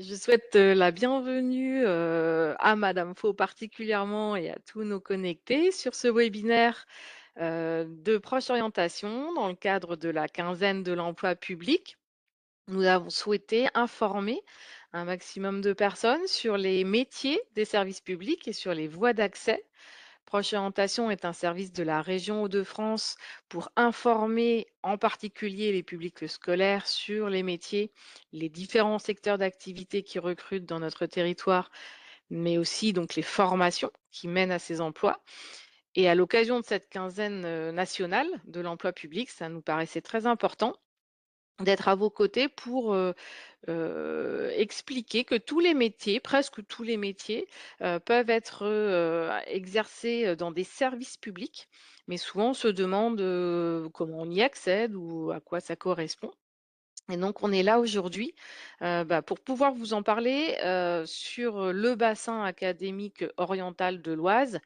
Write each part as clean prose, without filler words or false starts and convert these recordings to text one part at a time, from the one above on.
Je souhaite, la bienvenue, à Madame Faux particulièrement et à tous nos connectés sur ce webinaire, de proche orientation dans le cadre de la quinzaine de l'emploi public. Nous avons souhaité informer un maximum de personnes sur les métiers des services publics et sur les voies d'accès. Proche Orientation est un service de la région Hauts-de-France pour informer en particulier les publics scolaires sur les métiers, les différents secteurs d'activité qui recrutent dans notre territoire, mais aussi donc les formations qui mènent à ces emplois. Et à l'occasion de cette quinzaine nationale de l'emploi public, ça nous paraissait très important d'être à vos côtés pour expliquer que tous les métiers, presque tous les métiers, peuvent être, exercés, dans des services publics, mais souvent on se demande, comment on y accède ou à quoi ça correspond. Et donc on est là aujourd'hui, pour pouvoir vous en parler, sur le bassin académique oriental de l'Oise,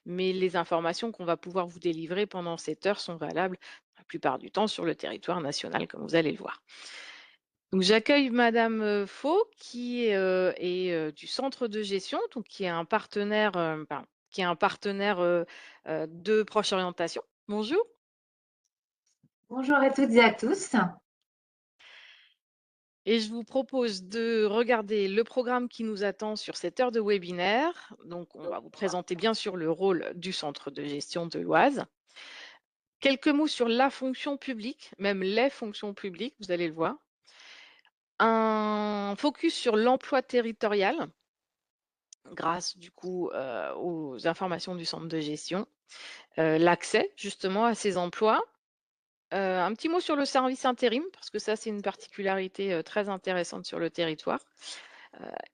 mais les informations qu'on va pouvoir vous délivrer pendant cette heure sont valables la plupart du temps sur le territoire national, comme vous allez le voir. Donc j'accueille madame, Faux qui est du centre de gestion, donc qui est un partenaire, de Proche Orientation. Bonjour. Bonjour à toutes et à tous. Et je vous propose de regarder le programme qui nous attend sur cette heure de webinaire. Donc on va vous présenter bien sûr le rôle du centre de gestion de l'Oise. Quelques mots sur la fonction publique, même les fonctions publiques, vous allez le voir. Un focus sur l'emploi territorial grâce du coup, aux informations du centre de gestion, l'accès justement à ces emplois. Un petit mot sur le service intérim parce que ça, c'est une particularité, très intéressante sur le territoire,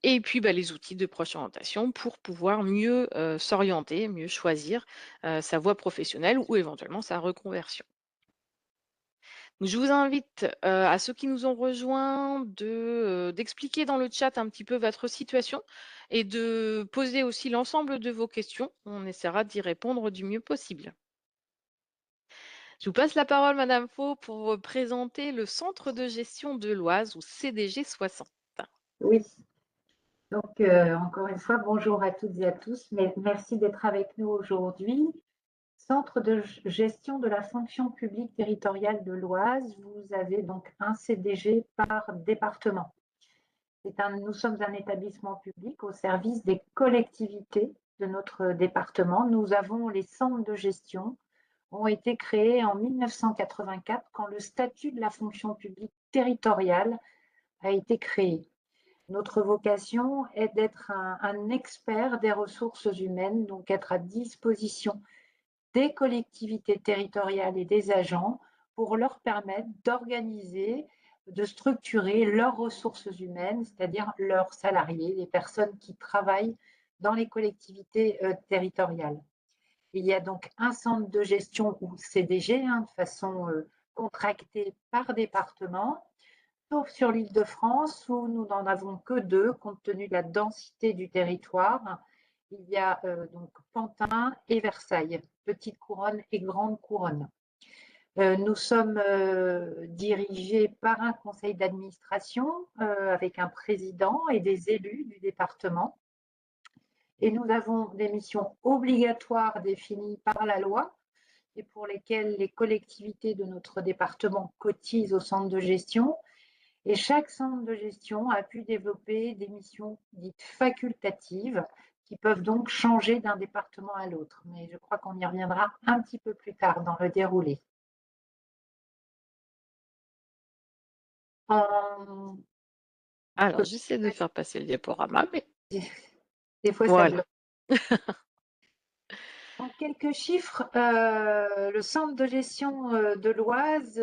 et puis, les outils de proche orientation pour pouvoir mieux, s'orienter, mieux choisir, sa voie professionnelle ou éventuellement sa reconversion. Donc je vous invite, à ceux qui nous ont rejoints d'expliquer dans le chat un petit peu votre situation et de poser aussi l'ensemble de vos questions. On essaiera d'y répondre du mieux possible. Je vous passe la parole madame Faux pour, présenter le centre de gestion de l'Oise ou CDG 60. Oui, donc encore une fois, bonjour à toutes et à tous. Merci d'être avec nous aujourd'hui. Centre de gestion de la fonction publique territoriale de l'Oise, vous avez donc un CDG par département. Nous sommes un établissement public au service des collectivités de notre département. Nous avons les centres de gestion, ont été créés en 1984 quand le statut de la fonction publique territoriale a été créé. Notre vocation est d'être un expert des ressources humaines, donc être à disposition des collectivités territoriales et des agents pour leur permettre d'organiser, de structurer leurs ressources humaines, c'est-à-dire leurs salariés, les personnes qui travaillent dans les collectivités territoriales. Il y a donc un centre de gestion ou CDG, de façon contractée par département, sauf sur l'Île-de-France où nous n'en avons que deux, compte tenu de la densité du territoire. Il y a donc Pantin et Versailles, petite couronne et grande couronne. Nous sommes dirigés par un conseil d'administration avec un président et des élus du département. Et nous avons des missions obligatoires définies par la loi et pour lesquelles les collectivités de notre département cotisent au centre de gestion. Et chaque centre de gestion a pu développer des missions dites facultatives qui peuvent donc changer d'un département à l'autre. Mais je crois qu'on y reviendra un petit peu plus tard dans le déroulé. En... Alors j'essaie de faire passer le diaporama, mais Des fois, ça voilà. bloque. En quelques chiffres, le centre de gestion de l'Oise,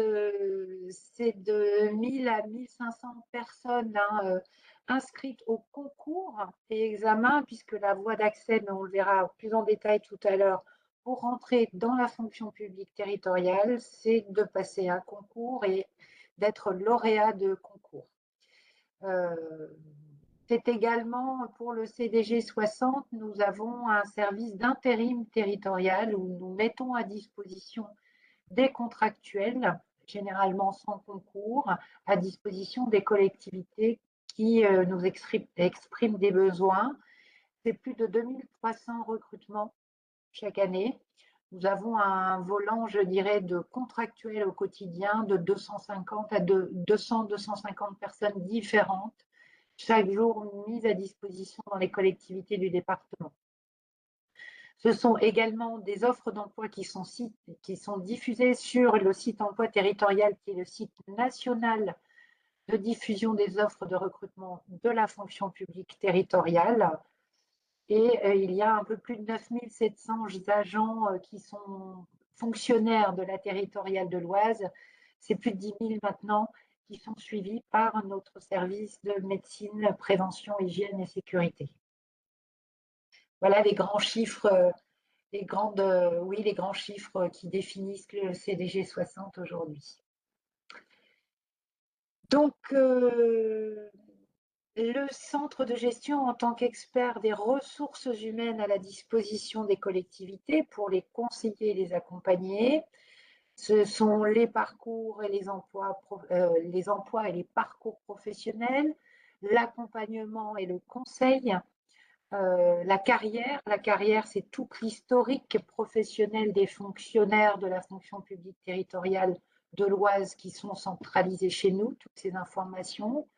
c'est de 1000 à 1500 personnes inscrites au concours et examen, puisque la voie d'accès, mais on le verra plus en détail tout à l'heure, pour rentrer dans la fonction publique territoriale, c'est de passer un concours et d'être lauréat de concours. C'est également pour le CDG 60, nous avons un service d'intérim territorial où nous mettons à disposition des contractuels, généralement sans concours, à disposition des collectivités qui nous expriment des besoins. C'est plus de 2300 recrutements chaque année. Nous avons un volant, je dirais, de contractuels au quotidien de 250 à 200-250 personnes différentes, chaque jour mises à disposition dans les collectivités du département. Ce sont également des offres d'emploi qui sont diffusées sur le site emploi territorial, qui est le site national de diffusion des offres de recrutement de la fonction publique territoriale. Et il y a un peu plus de 9700 agents qui sont fonctionnaires de la territoriale de l'Oise. C'est plus de 10 000 maintenant qui sont suivis par notre service de médecine, prévention, hygiène et sécurité. Voilà les grands chiffres, les grands chiffres qui définissent le CDG 60 aujourd'hui. Donc, le centre de gestion, en tant qu'expert des ressources humaines à la disposition des collectivités pour les conseiller et les accompagner, ce sont les parcours et les emplois et les parcours professionnels, l'accompagnement et le conseil, la carrière. La carrière, c'est toute l'historique professionnel des fonctionnaires de la fonction publique territoriale de l'Oise qui sont centralisés chez nous, toutes ces informations.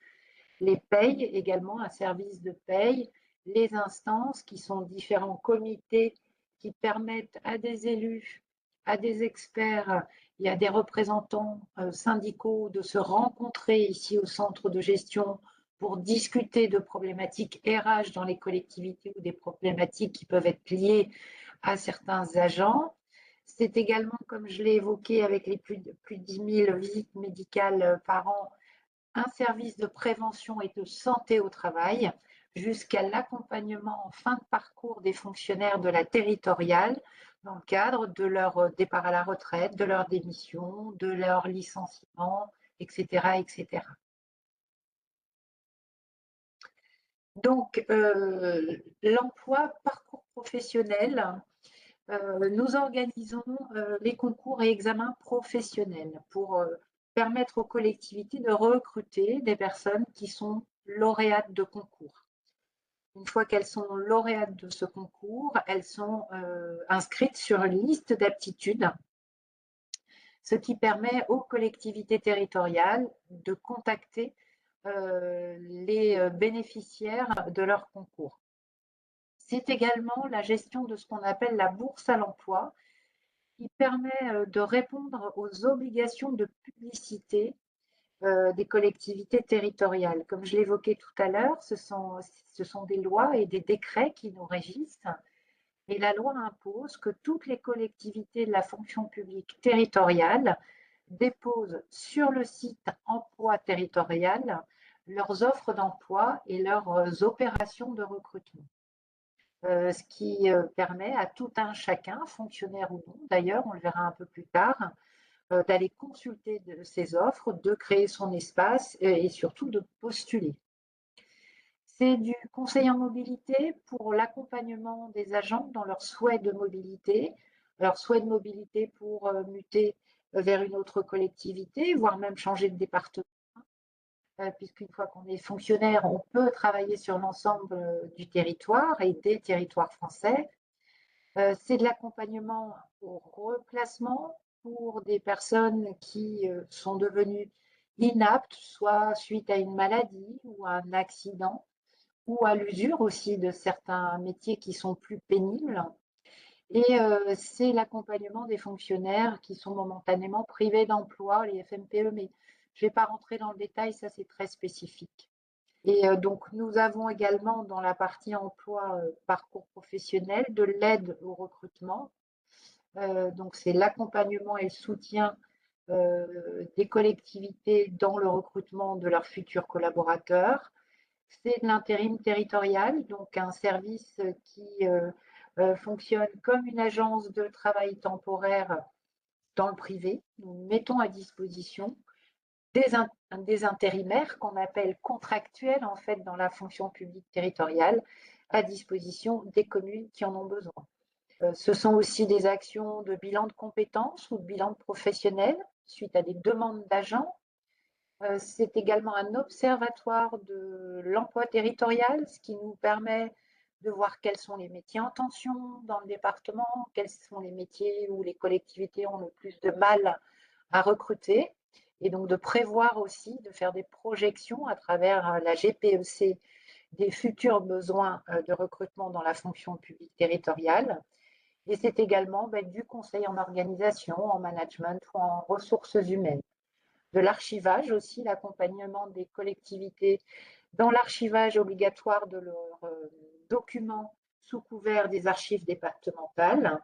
Les payes également, un service de paye, les instances qui sont différents comités qui permettent à des élus, à des experts et à des représentants syndicaux de se rencontrer ici au centre de gestion pour discuter de problématiques RH dans les collectivités ou des problématiques qui peuvent être liées à certains agents. C'est également, comme je l'ai évoqué, avec les plus de 10 000 visites médicales par an, un service de prévention et de santé au travail, jusqu'à l'accompagnement en fin de parcours des fonctionnaires de la territoriale dans le cadre de leur départ à la retraite, de leur démission, de leur licenciement, etc. etc. Donc, l'emploi, parcours professionnel, nous organisons les concours et examens professionnels pour permettre aux collectivités de recruter des personnes qui sont lauréates de concours. Une fois qu'elles sont lauréates de ce concours, elles sont inscrites sur une liste d'aptitudes, ce qui permet aux collectivités territoriales de contacter les bénéficiaires de leur concours. C'est également la gestion de ce qu'on appelle la bourse à l'emploi, qui permet de répondre aux obligations de publicité des collectivités territoriales. Comme je l'évoquais tout à l'heure, ce sont des lois et des décrets qui nous régissent. Et la loi impose que toutes les collectivités de la fonction publique territoriale déposent sur le site emploi territorial leurs offres d'emploi et leurs opérations de recrutement. Ce qui permet à tout un chacun, fonctionnaire ou non, d'ailleurs, on le verra un peu plus tard, d'aller consulter ces offres, de créer son espace et surtout de postuler. C'est du conseil en mobilité pour l'accompagnement des agents dans leurs souhaits de mobilité, pour muter vers une autre collectivité, voire même changer de département, puisqu'une fois qu'on est fonctionnaire, on peut travailler sur l'ensemble du territoire et des territoires français. C'est de l'accompagnement au replacement pour des personnes qui sont devenues inaptes, soit suite à une maladie ou à un accident, ou à l'usure aussi de certains métiers qui sont plus pénibles. Et c'est l'accompagnement des fonctionnaires qui sont momentanément privés d'emploi, les FMPE, mais je ne vais pas rentrer dans le détail, ça c'est très spécifique. Et donc, nous avons également dans la partie emploi, parcours professionnel, de l'aide au recrutement. Donc, c'est l'accompagnement et le soutien des collectivités dans le recrutement de leurs futurs collaborateurs. C'est de l'intérim territorial, donc un service qui fonctionne comme une agence de travail temporaire dans le privé. Nous mettons à disposition des intérimaires qu'on appelle contractuels en fait dans la fonction publique territoriale à disposition des communes qui en ont besoin. Ce sont aussi des actions de bilan de compétences ou de bilan de professionnels suite à des demandes d'agents. C'est également un observatoire de l'emploi territorial, ce qui nous permet de voir quels sont les métiers en tension dans le département, quels sont les métiers où les collectivités ont le plus de mal à recruter, et donc de prévoir aussi, de faire des projections à travers la GPEC des futurs besoins de recrutement dans la fonction publique territoriale. Et c'est également du conseil en organisation, en management ou en ressources humaines. De l'archivage aussi, l'accompagnement des collectivités dans l'archivage obligatoire de leurs documents sous couvert des archives départementales.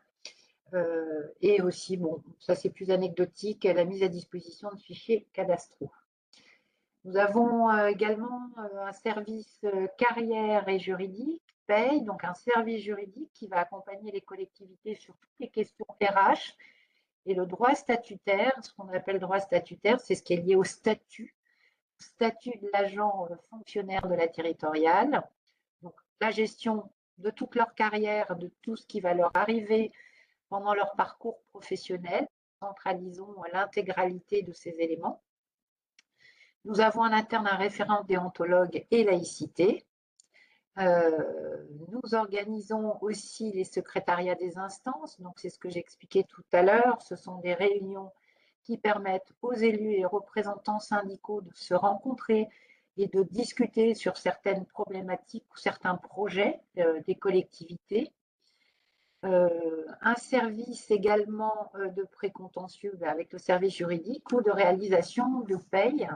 Et aussi, bon, ça c'est plus anecdotique, la mise à disposition de fichiers cadastraux. Nous avons également un service carrière et juridique, paye, donc un service juridique qui va accompagner les collectivités sur toutes les questions RH et le droit statutaire. Ce qu'on appelle droit statutaire, c'est ce qui est lié au statut de l'agent fonctionnaire de la territoriale. Donc, la gestion de toute leur carrière, de tout ce qui va leur arriver pendant leur parcours professionnel. Centralisons l'intégralité de ces éléments. Nous avons en interne un référent déontologue et laïcité. Nous organisons aussi les secrétariats des instances. Donc, c'est ce que j'expliquais tout à l'heure. Ce sont des réunions qui permettent aux élus et représentants syndicaux de se rencontrer et de discuter sur certaines problématiques ou certains projets des collectivités. Un service également de précontentieux avec le service juridique ou de réalisation de paye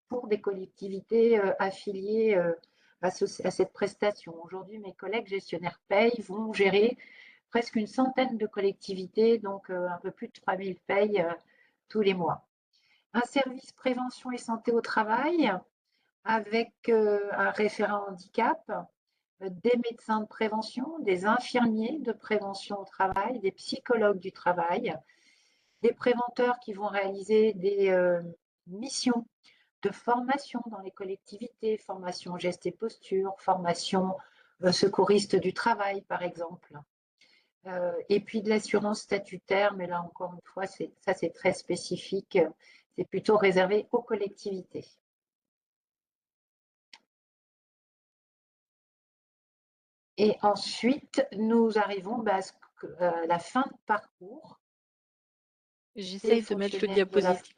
pour des collectivités affiliées à cette prestation. Aujourd'hui, mes collègues gestionnaires paye vont gérer presque une centaine de collectivités, donc un peu plus de 3000 payes tous les mois. Un service prévention et santé au travail avec un référent handicap, des médecins de prévention, des infirmiers de prévention au travail, des psychologues du travail, des préventeurs qui vont réaliser des missions de formation dans les collectivités, formation gestes et postures, formation secouriste du travail, par exemple. Et puis de l'assurance statutaire, mais là encore une fois, ça c'est très spécifique, c'est plutôt réservé aux collectivités. Et ensuite, nous arrivons à la fin de parcours. J'essaye de mettre le diapositive.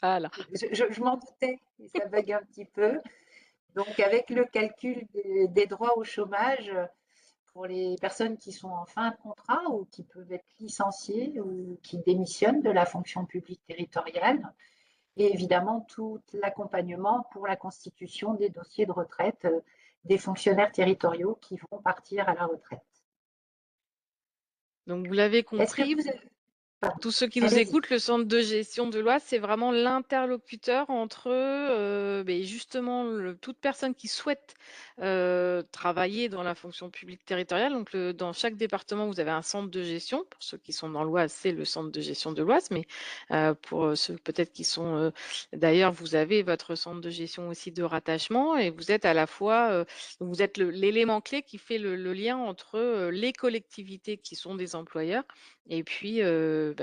Voilà. Je m'en doutais, ça bug un petit peu. Donc, avec le calcul des droits au chômage pour les personnes qui sont en fin de contrat ou qui peuvent être licenciées ou qui démissionnent de la fonction publique territoriale, et évidemment tout l'accompagnement pour la constitution des dossiers de retraite des fonctionnaires territoriaux qui vont partir à la retraite. Donc, vous l'avez compris, tous ceux qui nous écoutent, le centre de gestion de l'Oise, c'est vraiment l'interlocuteur entre justement toute personne qui souhaite travailler dans la fonction publique territoriale. Donc, dans chaque département, vous avez un centre de gestion. Pour ceux qui sont dans l'Oise, c'est le centre de gestion de l'Oise. Mais pour ceux peut-être qui sont d'ailleurs, vous avez votre centre de gestion aussi de rattachement et vous êtes à la fois, vous êtes l'élément clé qui fait le lien entre les collectivités qui sont des employeurs et puis,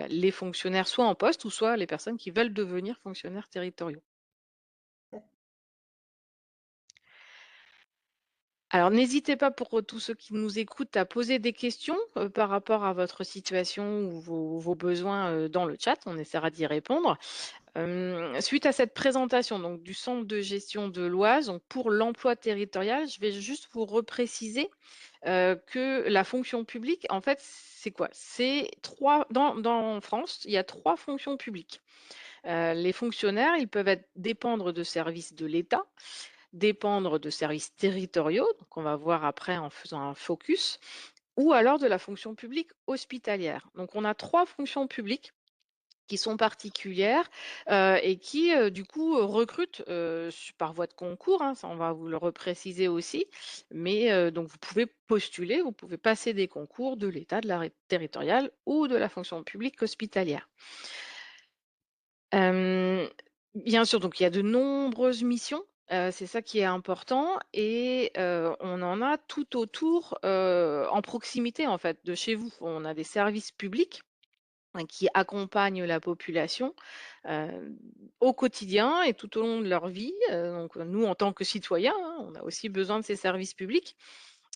les fonctionnaires soit en poste ou soit les personnes qui veulent devenir fonctionnaires territoriaux. Alors n'hésitez pas pour tous ceux qui nous écoutent à poser des questions, par rapport à votre situation ou vos besoins, dans le chat, on essaiera d'y répondre. Suite à cette présentation donc du centre de gestion de l'Oise, donc pour l'emploi territorial, je vais juste vous repréciser, que la fonction publique, en fait, c'est quoi? C'est 3 en France, il y a 3 fonctions publiques. Les fonctionnaires, ils peuvent dépendre de services de l'État, dépendre de services territoriaux, donc on va voir après en faisant un focus, ou alors de la fonction publique hospitalière. Donc on a 3 fonctions publiques qui sont particulières et qui, du coup, recrutent par voie de concours, hein, ça on va vous le repréciser aussi. Mais donc vous pouvez postuler, vous pouvez passer des concours de l'État, de la territoriale ou de la fonction publique hospitalière. Bien sûr, donc il y a de nombreuses missions, c'est ça qui est important et on en a tout autour, en proximité en fait de chez vous. On a des services publics qui accompagnent la population euh, au quotidien et tout au long de leur vie. Donc nous, en tant que citoyens, hein, on a aussi besoin de ces services publics.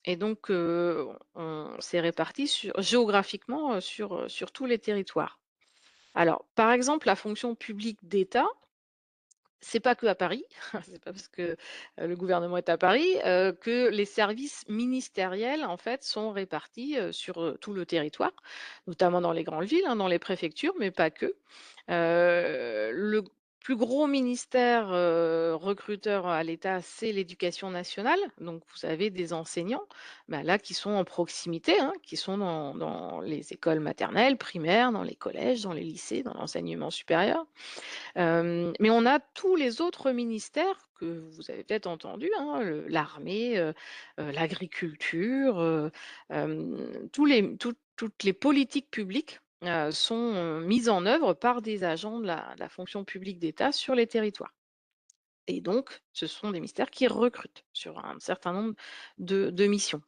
Et donc, on s'est répartis géographiquement sur tous les territoires. Alors, par exemple, la fonction publique d'État, c'est pas que à Paris, c'est pas parce que, le gouvernement est à Paris, que les services ministériels, en fait, sont répartis, sur, tout le territoire, notamment dans les grandes villes, hein, dans les préfectures, mais pas que. Le plus gros ministère, recruteur à l'État, c'est l'Éducation nationale. Donc vous avez des enseignants, bah, là, qui sont en proximité, hein, qui sont dans les écoles maternelles, primaires, dans les collèges, dans les lycées, dans l'enseignement supérieur. Mais on a tous les autres ministères que vous avez peut-être entendus, hein, l'armée, l'agriculture, toutes les politiques publiques sont mises en œuvre par des agents de la fonction publique d'État sur les territoires. Et donc, ce sont des ministères qui recrutent sur un certain nombre de missions.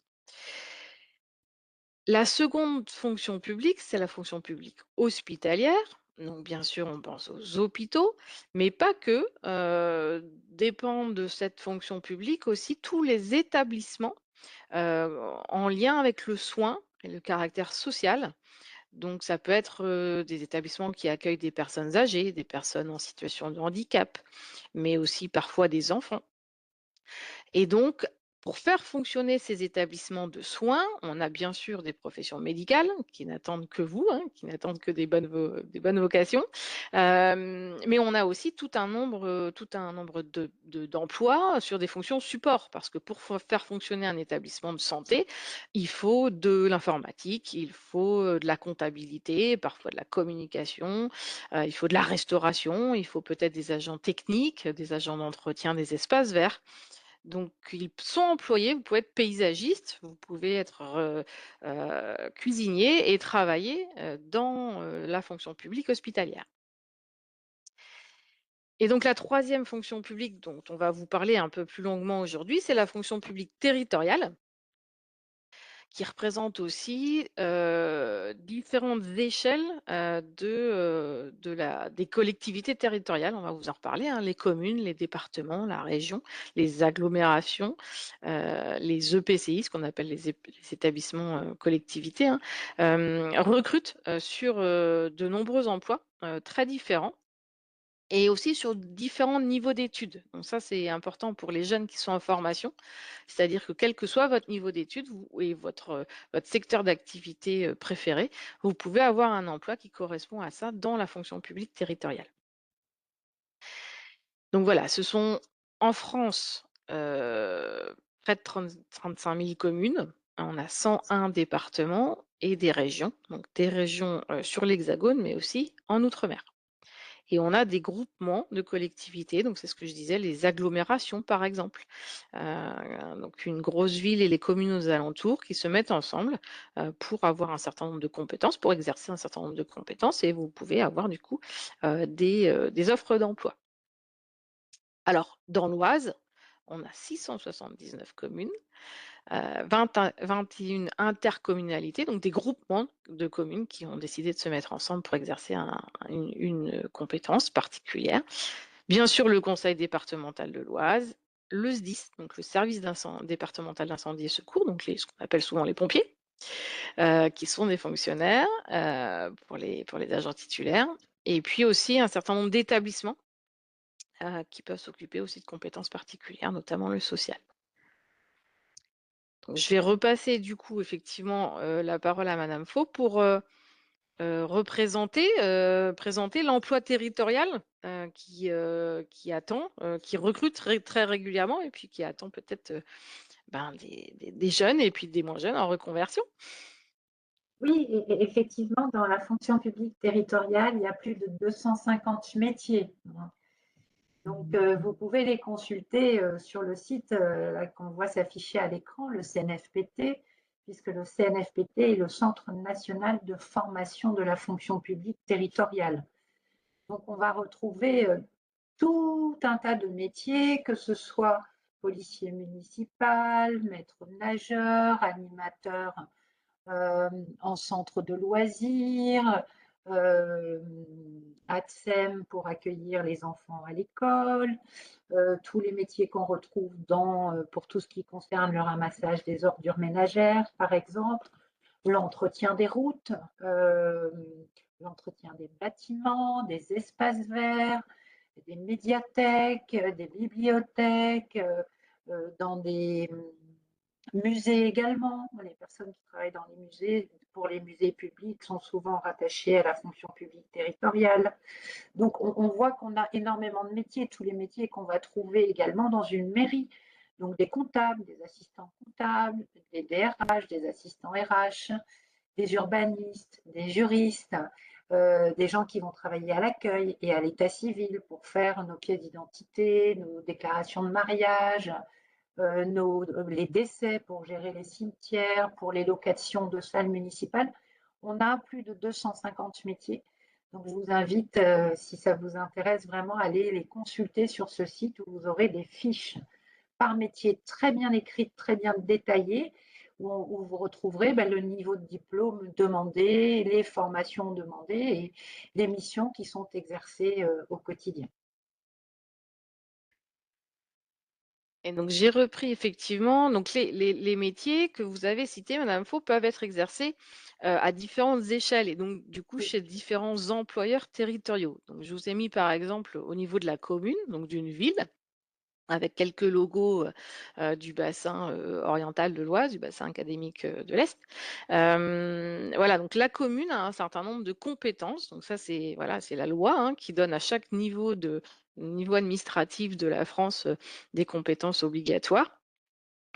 La seconde fonction publique, c'est la fonction publique hospitalière. Donc, bien sûr, on pense aux hôpitaux, mais pas que. Dépendent de cette fonction publique aussi tous les établissements en lien avec le soin et le caractère social. Donc, ça peut être des établissements qui accueillent des personnes âgées, des personnes en situation de handicap, mais aussi parfois des enfants. Et donc, pour faire fonctionner ces établissements de soins, on a bien sûr des professions médicales qui n'attendent que vous, hein, qui n'attendent que des bonnes vocations. Mais on a aussi tout un nombre d'emplois sur des fonctions support, parce que pour faire fonctionner un établissement de santé, il faut de l'informatique, il faut de la comptabilité, parfois de la communication, il faut de la restauration, il faut peut-être des agents techniques, des agents d'entretien des espaces verts. Donc, ils sont employés, vous pouvez être paysagiste, vous pouvez être cuisinier et travailler dans la fonction publique hospitalière. Et donc, la troisième fonction publique dont on va vous parler un peu plus longuement aujourd'hui, c'est la fonction publique territoriale, qui représente aussi différentes échelles des collectivités territoriales. On va vous en reparler, hein, les communes, les départements, la région, les agglomérations, les EPCI, ce qu'on appelle les établissements collectivités, hein, recrutent sur de nombreux emplois très différents et aussi sur différents niveaux d'études. Donc ça, c'est important pour les jeunes qui sont en formation. C'est-à-dire que quel que soit votre niveau d'études et votre secteur d'activité préféré, vous pouvez avoir un emploi qui correspond à ça dans la fonction publique territoriale. Donc voilà, ce sont en France près de 35 000 communes. On a 101 départements et des régions, donc des régions sur l'Hexagone, mais aussi en Outre-mer. Et on a des groupements de collectivités, donc c'est ce que je disais, les agglomérations par exemple. Donc une grosse ville et les communes aux alentours qui se mettent ensemble pour avoir un certain nombre de compétences, pour exercer un certain nombre de compétences et vous pouvez avoir du coup des offres d'emploi. Alors dans l'Oise, on a 679 communes, 21 intercommunalités, donc des groupements de communes qui ont décidé de se mettre ensemble pour exercer une compétence particulière. Bien sûr, le conseil départemental de l'Oise, le SDIS, donc le service départemental d'incendie et secours, donc ce qu'on appelle souvent les pompiers, qui sont des fonctionnaires pour les agents titulaires, et puis aussi un certain nombre d'établissements qui peuvent s'occuper aussi de compétences particulières, notamment le social. Donc, je vais repasser du coup effectivement la parole à Madame Faux pour présenter l'emploi territorial qui attend, qui recrute très régulièrement et puis qui attend peut-être des jeunes et puis des moins jeunes en reconversion. Oui, effectivement, dans la fonction publique territoriale, il y a plus de 250 métiers. Donc, vous pouvez les consulter sur le site qu'on voit s'afficher à l'écran, le CNFPT, puisque le CNFPT est le Centre national de formation de la fonction publique territoriale. Donc, on va retrouver tout un tas de métiers, que ce soit policier municipal, maître nageur, animateur en centre de loisirs, ATSEM pour accueillir les enfants à l'école, tous les métiers qu'on retrouve pour tout ce qui concerne le ramassage des ordures ménagères, par exemple, l'entretien des routes, l'entretien des bâtiments, des espaces verts, des médiathèques, des bibliothèques, dans des musées également. Les personnes qui travaillent dans les musées, pour les musées publics, sont souvent rattachées à la fonction publique territoriale. Donc, on voit qu'on a énormément de métiers, tous les métiers qu'on va trouver également dans une mairie. Donc, des comptables, des assistants comptables, des DRH, des assistants RH, des urbanistes, des juristes, des gens qui vont travailler à l'accueil et à l'état civil pour faire nos pièces d'identité, nos déclarations de mariage, les décès, pour gérer les cimetières, pour les locations de salles municipales. On a plus de 250 métiers. Donc, je vous invite, si ça vous intéresse vraiment, à aller les consulter sur ce site où vous aurez des fiches par métier très bien écrites, très bien détaillées, où vous retrouverez le niveau de diplôme demandé, les formations demandées et les missions qui sont exercées au quotidien. Et donc j'ai repris effectivement, donc les métiers que vous avez cités, Madame Faux, peuvent être exercés à différentes échelles et donc du coup Oui. chez différents employeurs territoriaux. Donc je vous ai mis par exemple au niveau de la commune, donc d'une ville, avec quelques logos du bassin oriental de l'Oise, du bassin académique de l'Est. Voilà, donc la commune a un certain nombre de compétences. Donc ça, c'est voilà, c'est la loi hein, qui donne à chaque niveau administratif de la France des compétences obligatoires.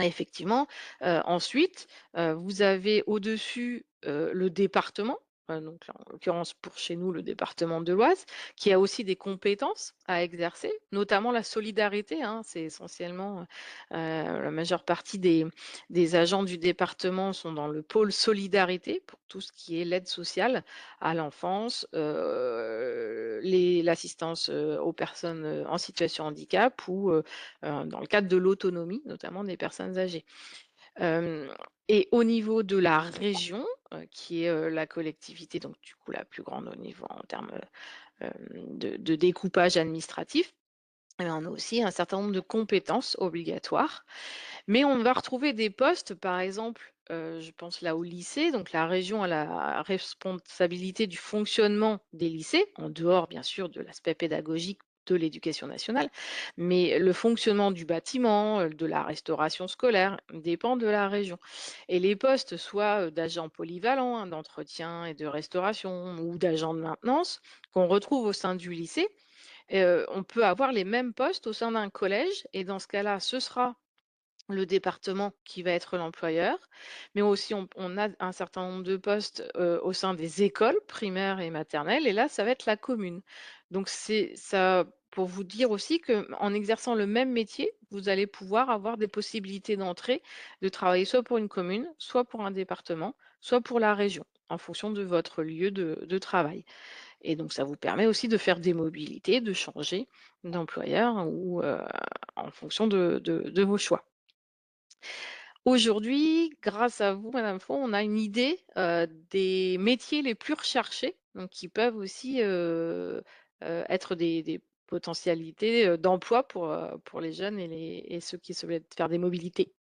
Et effectivement, ensuite, vous avez au-dessus, le département, donc là, en l'occurrence pour chez nous, le département de l'Oise, qui a aussi des compétences à exercer, notamment la solidarité, hein. C'est essentiellement, la majeure partie des agents du département sont dans le pôle solidarité pour tout ce qui est l'aide sociale à l'enfance, l'assistance, aux personnes, en situation de handicap ou, dans le cadre de l'autonomie, notamment des personnes âgées. Hem et au niveau de la région, qui est, la collectivité, donc du coup la plus grande au niveau en termes, de découpage administratif, eh bien, on a aussi un certain nombre de compétences obligatoires. Mais on va retrouver des postes, par exemple, je pense là au lycée, donc la région a la responsabilité du fonctionnement des lycées, en dehors bien sûr de l'aspect pédagogique de l'éducation nationale, mais le fonctionnement du bâtiment, de la restauration scolaire dépend de la région. Et les postes, soit d'agents polyvalents, hein, d'entretien et de restauration, ou d'agents de maintenance, qu'on retrouve au sein du lycée, on peut avoir les mêmes postes au sein d'un collège, et dans ce cas-là, ce sera le département qui va être l'employeur, mais aussi on a un certain nombre de postes, au sein des écoles primaires et maternelles et là, ça va être la commune. Donc c'est ça pour vous dire aussi qu'en exerçant le même métier, vous allez pouvoir avoir des possibilités d'entrée, de travailler soit pour une commune, soit pour un département, soit pour la région, en fonction de votre lieu de travail et donc ça vous permet aussi de faire des mobilités, de changer d'employeur ou, en fonction de vos choix. Aujourd'hui, grâce à vous, Madame Font, on a une idée, des métiers les plus recherchés, donc qui peuvent aussi, être des potentialités, d'emploi pour les jeunes et ceux qui souhaitent faire des mobilités.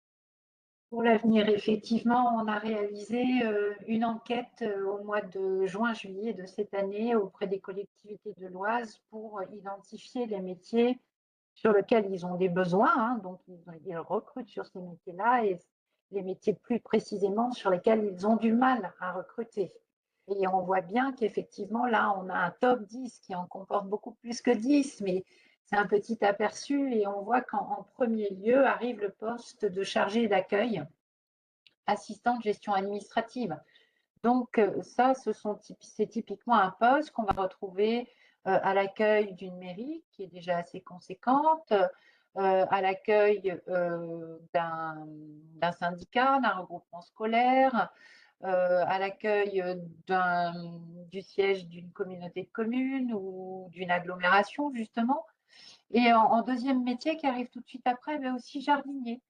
Pour l'avenir, effectivement, on a réalisé une enquête au mois de juin-juillet de cette année auprès des collectivités de l'Oise pour identifier les métiers sur lesquels ils ont des besoins, hein, donc ils recrutent sur ces métiers-là, et les métiers plus précisément sur lesquels ils ont du mal à recruter. Et on voit bien qu'effectivement, là, on a un top 10 qui en comporte beaucoup plus que 10, mais c'est un petit aperçu et on voit qu'en premier lieu arrive le poste de chargé d'accueil, assistant de gestion administrative. Donc ça, c'est typiquement un poste qu'on va retrouver à l'accueil d'une mairie qui est déjà assez conséquente, à l'accueil d'un syndicat, d'un regroupement scolaire, à l'accueil du siège d'une communauté de communes ou d'une agglomération, justement. Et en deuxième métier qui arrive tout de suite après, mais aussi jardinier,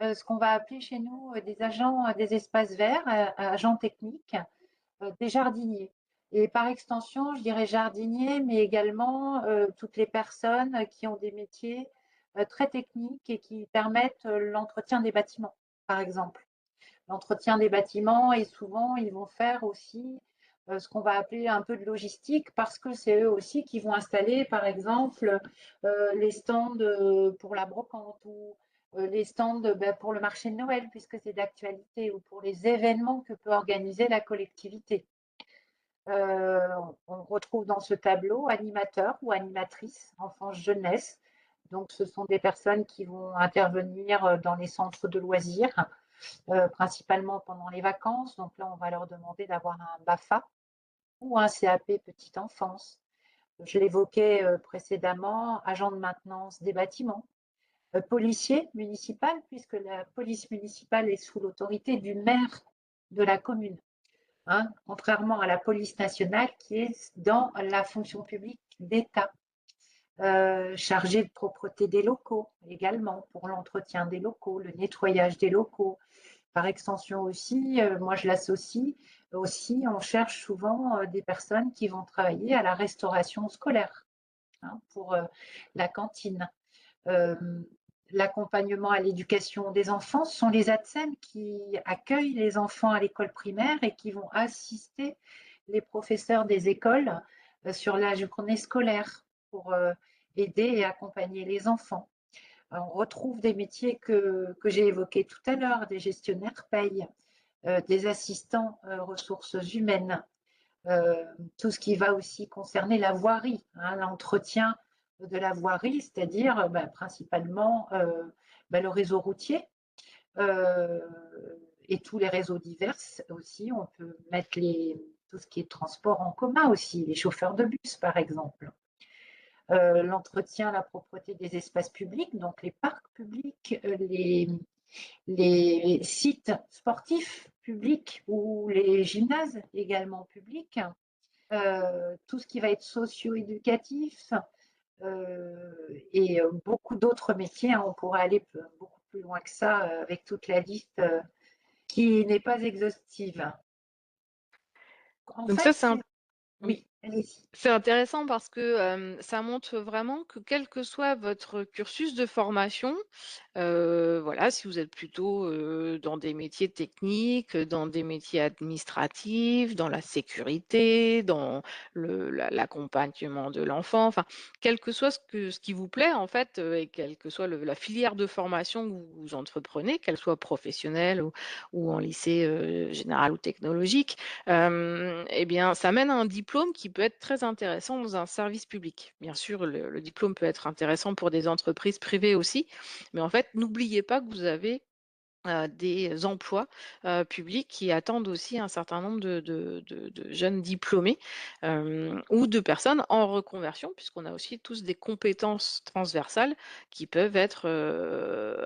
ce qu'on va appeler chez nous des agents des espaces verts, agents techniques, des jardiniers. Et par extension, je dirais jardinier, mais également toutes les personnes qui ont des métiers très techniques et qui permettent l'entretien des bâtiments, par exemple. L'entretien des bâtiments et souvent, ils vont faire aussi ce qu'on va appeler un peu de logistique parce que c'est eux aussi qui vont installer, par exemple, les stands pour la brocante ou les stands pour le marché de Noël, puisque c'est d'actualité, ou pour les événements que peut organiser la collectivité. Euh, on retrouve dans ce tableau animateurs ou animatrices, enfance jeunesse. Donc, ce sont des personnes qui vont intervenir dans les centres de loisirs, principalement pendant les vacances. Donc là, on va leur demander d'avoir un BAFA ou un CAP petite enfance. Je l'évoquais précédemment, agent de maintenance des bâtiments, policier municipal, puisque la police municipale est sous l'autorité du maire de la commune, hein, contrairement à la police nationale qui est dans la fonction publique d'État. Chargé de propreté des locaux également, pour l'entretien des locaux, le nettoyage des locaux. Par extension aussi, moi je l'associe aussi, on cherche souvent des personnes qui vont travailler à la restauration scolaire, hein, pour la cantine. Euh, L'accompagnement à l'éducation des enfants, ce sont les ATSEM qui accueillent les enfants à l'école primaire et qui vont assister les professeurs des écoles sur la journée scolaire pour aider et accompagner les enfants. On retrouve des métiers que j'ai évoqués tout à l'heure, des gestionnaires paye, des assistants ressources humaines, tout ce qui va aussi concerner la voirie, hein, l'entretien de la voirie, c'est-à-dire principalement le réseau routier euh, et tous les réseaux divers aussi. On peut mettre tout ce qui est transport en commun aussi, les chauffeurs de bus par exemple. L'entretien, la propreté des espaces publics, donc les parcs publics, les sites sportifs publics ou les gymnases également publics, tout ce qui va être socio-éducatif et beaucoup d'autres métiers, hein. On pourrait aller beaucoup plus loin que ça avec toute la liste qui n'est pas exhaustive. En Donc fait, ça, c'est un oui. oui, allez-y. C'est intéressant parce que, ça montre vraiment que quel que soit votre cursus de formation, voilà, si vous êtes plutôt, dans des métiers techniques, dans des métiers administratifs, dans la sécurité, dans l'accompagnement de l'enfant, enfin, quel que soit ce qui vous plaît en fait, et quelle que soit la filière de formation que vous entreprenez, qu'elle soit professionnelle ou en lycée, général ou technologique, eh bien, ça mène à un diplôme qui peut être très intéressant dans un service public. Bien sûr, le diplôme peut être intéressant pour des entreprises privées aussi, mais en fait, n'oubliez pas que vous avez des emplois publics qui attendent aussi un certain nombre de jeunes diplômés ou de personnes en reconversion, puisqu'on a aussi tous des compétences transversales qui peuvent être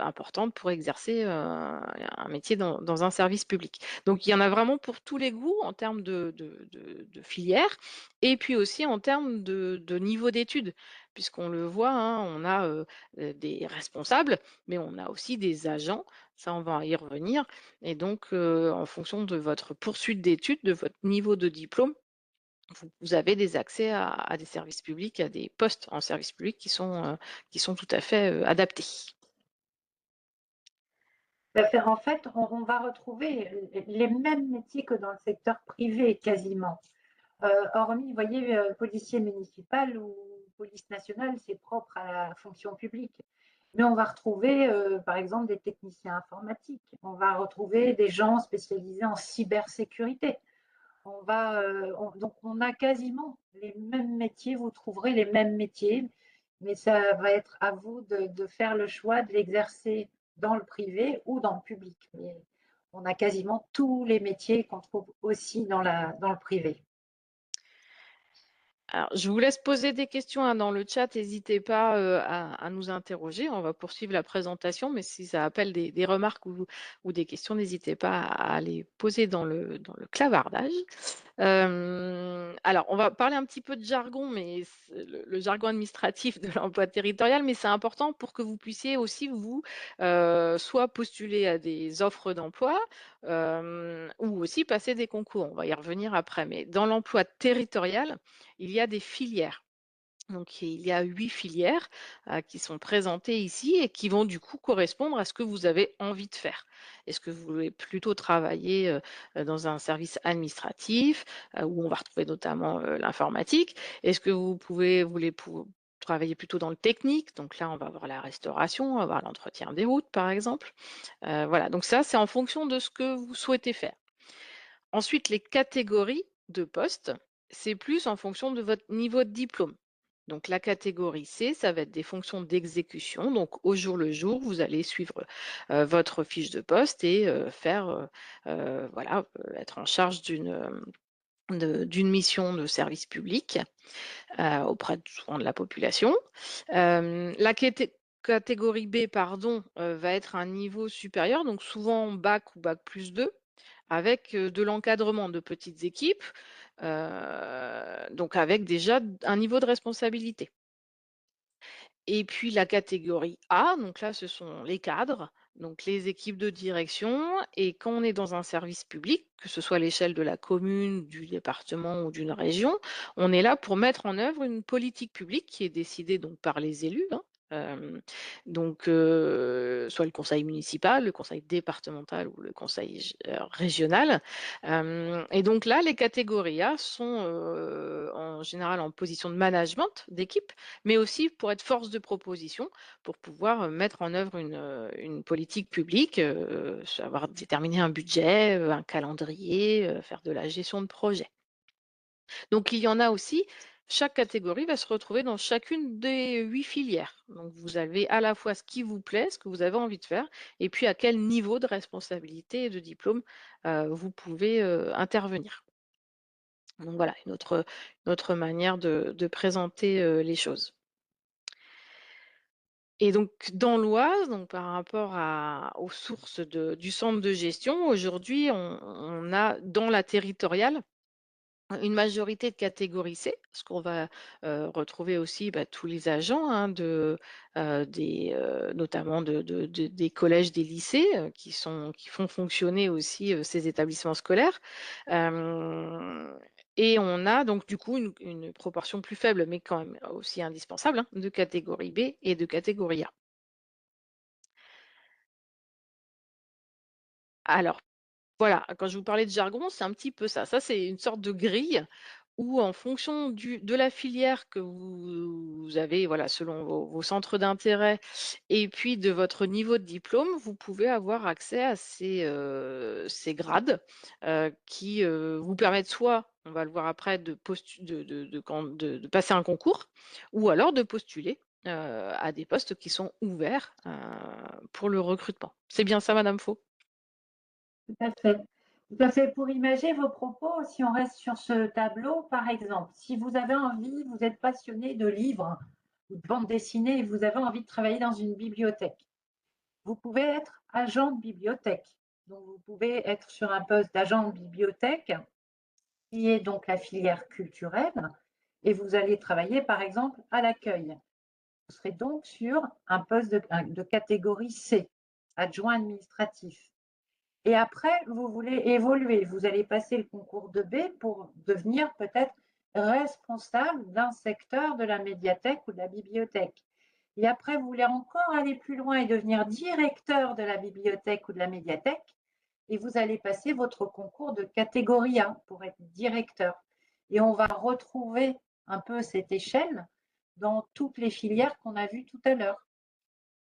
importantes pour exercer un métier dans un service public. Donc il y en a vraiment pour tous les goûts en termes de filière et puis aussi en termes de niveau d'études, puisqu'on le voit, hein, on a des responsables, mais on a aussi des agents, ça, on va y revenir. Et donc, en fonction de votre poursuite d'études, de votre niveau de diplôme, vous avez des accès à des services publics, à des postes en service public qui sont tout à fait adaptés. En fait, on va retrouver les mêmes métiers que dans le secteur privé quasiment. Hormis, vous voyez, policier municipal ou police nationale, c'est propre à la fonction publique. Mais on va retrouver, par exemple, des techniciens informatiques. On va retrouver des gens spécialisés en cybersécurité. Donc, on a quasiment les mêmes métiers. Vous trouverez les mêmes métiers, mais ça va être à vous de faire le choix de l'exercer dans le privé ou dans le public. Mais on a quasiment tous les métiers qu'on trouve aussi dans le privé. Alors, je vous laisse poser des questions hein, dans le chat. N'hésitez pas à nous interroger. On va poursuivre la présentation, mais si ça appelle des remarques ou des questions, n'hésitez pas à les poser dans le clavardage. Alors, on va parler un petit peu de jargon, mais le jargon administratif de l'emploi territorial, mais c'est important pour que vous puissiez aussi, vous, soit postuler à des offres d'emploi ou aussi passer des concours. On va y revenir après, mais dans l'emploi territorial, il y a des filières. Donc il y a 8 filières, qui sont présentées ici et qui vont du coup correspondre à ce que vous avez envie de faire. Est-ce que vous voulez plutôt travailler, dans un service administratif, où on va retrouver notamment, l'informatique? Est-ce que vous voulez travailler plutôt dans le technique? Donc là, on va avoir la restauration, on va avoir l'entretien des routes, par exemple. Voilà, donc ça, c'est en fonction de ce que vous souhaitez faire. Ensuite, les catégories de postes, c'est plus en fonction de votre niveau de diplôme. Donc la catégorie C, ça va être des fonctions d'exécution. Donc au jour le jour, vous allez suivre votre fiche de poste et faire, voilà, être en charge d'une mission de service public auprès souvent de la population. Catégorie B, pardon, va être un niveau supérieur, donc souvent bac ou bac plus 2, avec de l'encadrement de petites équipes, donc avec déjà un niveau de responsabilité. Et puis la catégorie A, donc là, ce sont les cadres, donc les équipes de direction. Et quand on est dans un service public, que ce soit à l'échelle de la commune, du département ou d'une région, on est là pour mettre en œuvre une politique publique qui est décidée donc par les élus, hein. Donc, soit le conseil municipal, le conseil départemental ou le conseil régional. Et donc là, les catégories A sont en général en position de management d'équipe, mais aussi pour être force de proposition, pour pouvoir, mettre en œuvre une politique publique, savoir déterminer un budget, un calendrier, faire de la gestion de projet. Donc il y en a aussi, chaque catégorie va se retrouver dans chacune des 8 filières. Donc vous avez à la fois ce qui vous plaît, ce que vous avez envie de faire, et puis à quel niveau de responsabilité et de diplôme, vous pouvez, intervenir. Donc voilà, une autre manière de présenter, les choses. Et donc dans l'Oise, donc par rapport aux sources du centre de gestion, aujourd'hui, on a dans la territoriale une majorité de catégorie C, parce qu'on va retrouver aussi bah, tous les agents hein, notamment des collèges, des lycées qui font fonctionner aussi ces établissements scolaires. Euh, et on a donc du coup une proportion plus faible, mais quand même aussi indispensable, hein, de catégorie B et de catégorie A. Alors, voilà, quand je vous parlais de jargon, c'est un petit peu ça. Ça, c'est une sorte de grille où en fonction de la filière que vous avez, voilà, selon vos centres d'intérêt et puis de votre niveau de diplôme, vous pouvez avoir accès à ces grades qui vous permettent soit, on va le voir après, de passer un concours ou alors de postuler à des postes qui sont ouverts pour le recrutement. C'est bien ça, Madame Faux? Tout à fait. Tout à fait. Pour imaginer vos propos, si on reste sur ce tableau, par exemple, si vous avez envie, vous êtes passionné de livres ou de bande dessinée et vous avez envie de travailler dans une bibliothèque, vous pouvez être agent de bibliothèque. Donc, vous pouvez être sur un poste d'agent de bibliothèque qui est donc la filière culturelle et vous allez travailler, par exemple, à l'accueil. Vous serez donc sur un poste de catégorie C, adjoint administratif. Et après, vous voulez évoluer. Vous allez passer le concours de B pour devenir peut-être responsable d'un secteur de la médiathèque ou de la bibliothèque. Et après, vous voulez encore aller plus loin et devenir directeur de la bibliothèque ou de la médiathèque. Et vous allez passer votre concours de catégorie A pour être directeur. Et on va retrouver un peu cette échelle dans toutes les filières qu'on a vues tout à l'heure.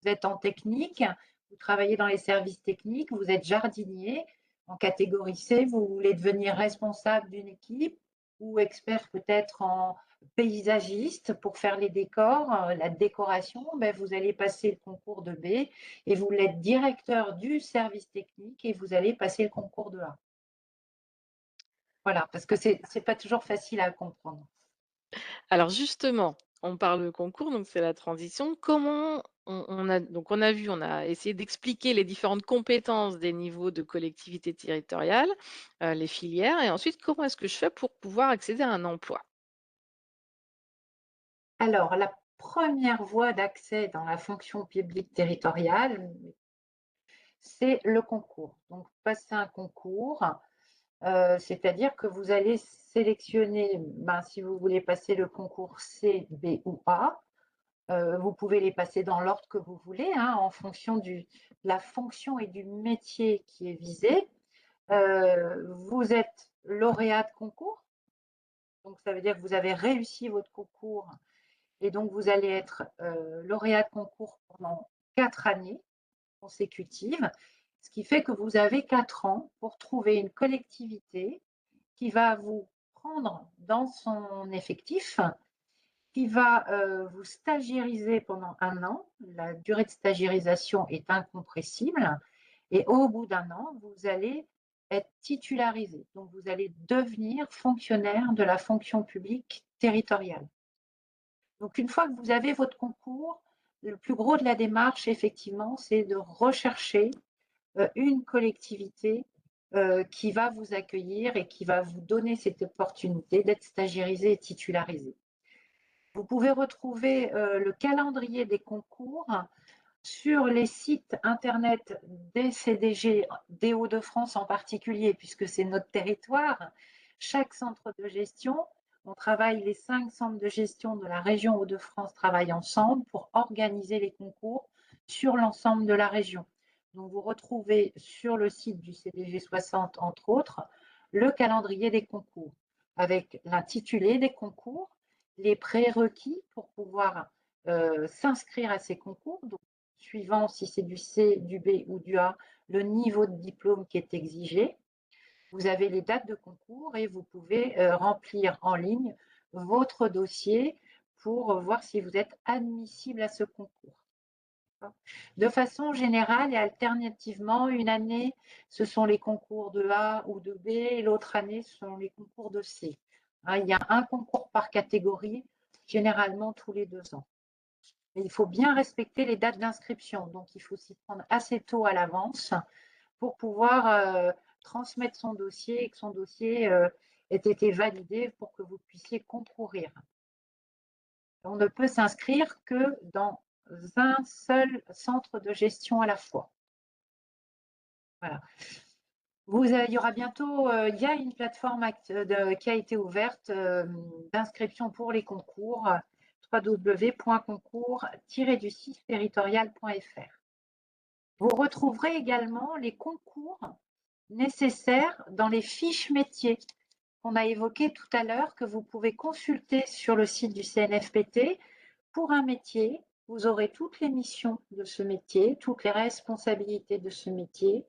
Vous êtes en technique, vous travaillez dans les services techniques, vous êtes jardinier. En catégorie C, vous voulez devenir responsable d'une équipe ou expert peut-être en paysagiste pour faire les décors, la décoration. Ben, vous allez passer le concours de B et vous êtes directeur du service technique et vous allez passer le concours de A. Voilà, parce que c'est pas toujours facile à comprendre. Alors justement, on parle de concours, donc c'est la transition. Comment on a essayé d'expliquer les différentes compétences des niveaux de collectivité territoriale, les filières, et ensuite comment est-ce que je fais pour pouvoir accéder à un emploi? Alors, la première voie d'accès dans la fonction publique territoriale, c'est le concours. Donc, passer un concours, c'est-à-dire que vous allez sélectionner, ben, si vous voulez passer le concours C, B ou A, vous pouvez les passer dans l'ordre que vous voulez, hein, en fonction de la fonction et du métier qui est visé. Vous êtes lauréat de concours, donc ça veut dire que vous avez réussi votre concours et donc vous allez être lauréat de concours pendant 4 années consécutives, ce qui fait que vous avez 4 ans pour trouver une collectivité qui va vous prendre dans son effectif, qui va vous stagiairiser pendant 1 an. La durée de stagiairisation est incompressible. Et au bout d'1 an, vous allez être titularisé. Donc, vous allez devenir fonctionnaire de la fonction publique territoriale. Donc, une fois que vous avez votre concours, le plus gros de la démarche, effectivement, c'est de rechercher une collectivité qui va vous accueillir et qui va vous donner cette opportunité d'être stagiairisé et titularisé. Vous pouvez retrouver le calendrier des concours sur les sites internet des CDG des Hauts-de-France en particulier, puisque c'est notre territoire. Chaque centre de gestion, on travaille, les 5 centres de gestion de la région Hauts-de-France travaillent ensemble pour organiser les concours sur l'ensemble de la région. Donc, vous retrouvez sur le site du CDG 60, entre autres, le calendrier des concours, avec l'intitulé des concours, les prérequis pour pouvoir s'inscrire à ces concours, donc suivant si c'est du C, du B ou du A, le niveau de diplôme qui est exigé. Vous avez les dates de concours et vous pouvez remplir en ligne votre dossier pour voir si vous êtes admissible à ce concours. De façon générale et alternativement, une année, ce sont les concours de A ou de B, et l'autre année, ce sont les concours de C. Il y a un concours par catégorie, généralement tous les 2 ans. Et il faut bien respecter les dates d'inscription, donc il faut s'y prendre assez tôt à l'avance pour pouvoir transmettre son dossier et que son dossier ait été validé pour que vous puissiez concourir. On ne peut s'inscrire que dans un seul centre de gestion à la fois. Voilà. Il y aura bientôt, il y a une plateforme qui a été ouverte d'inscription pour les concours, www.concours-du6territorial.fr. Vous retrouverez également les concours nécessaires dans les fiches métiers qu'on a évoquées tout à l'heure, que vous pouvez consulter sur le site du CNFPT. Pour un métier, vous aurez toutes les missions de ce métier, toutes les responsabilités de ce métier,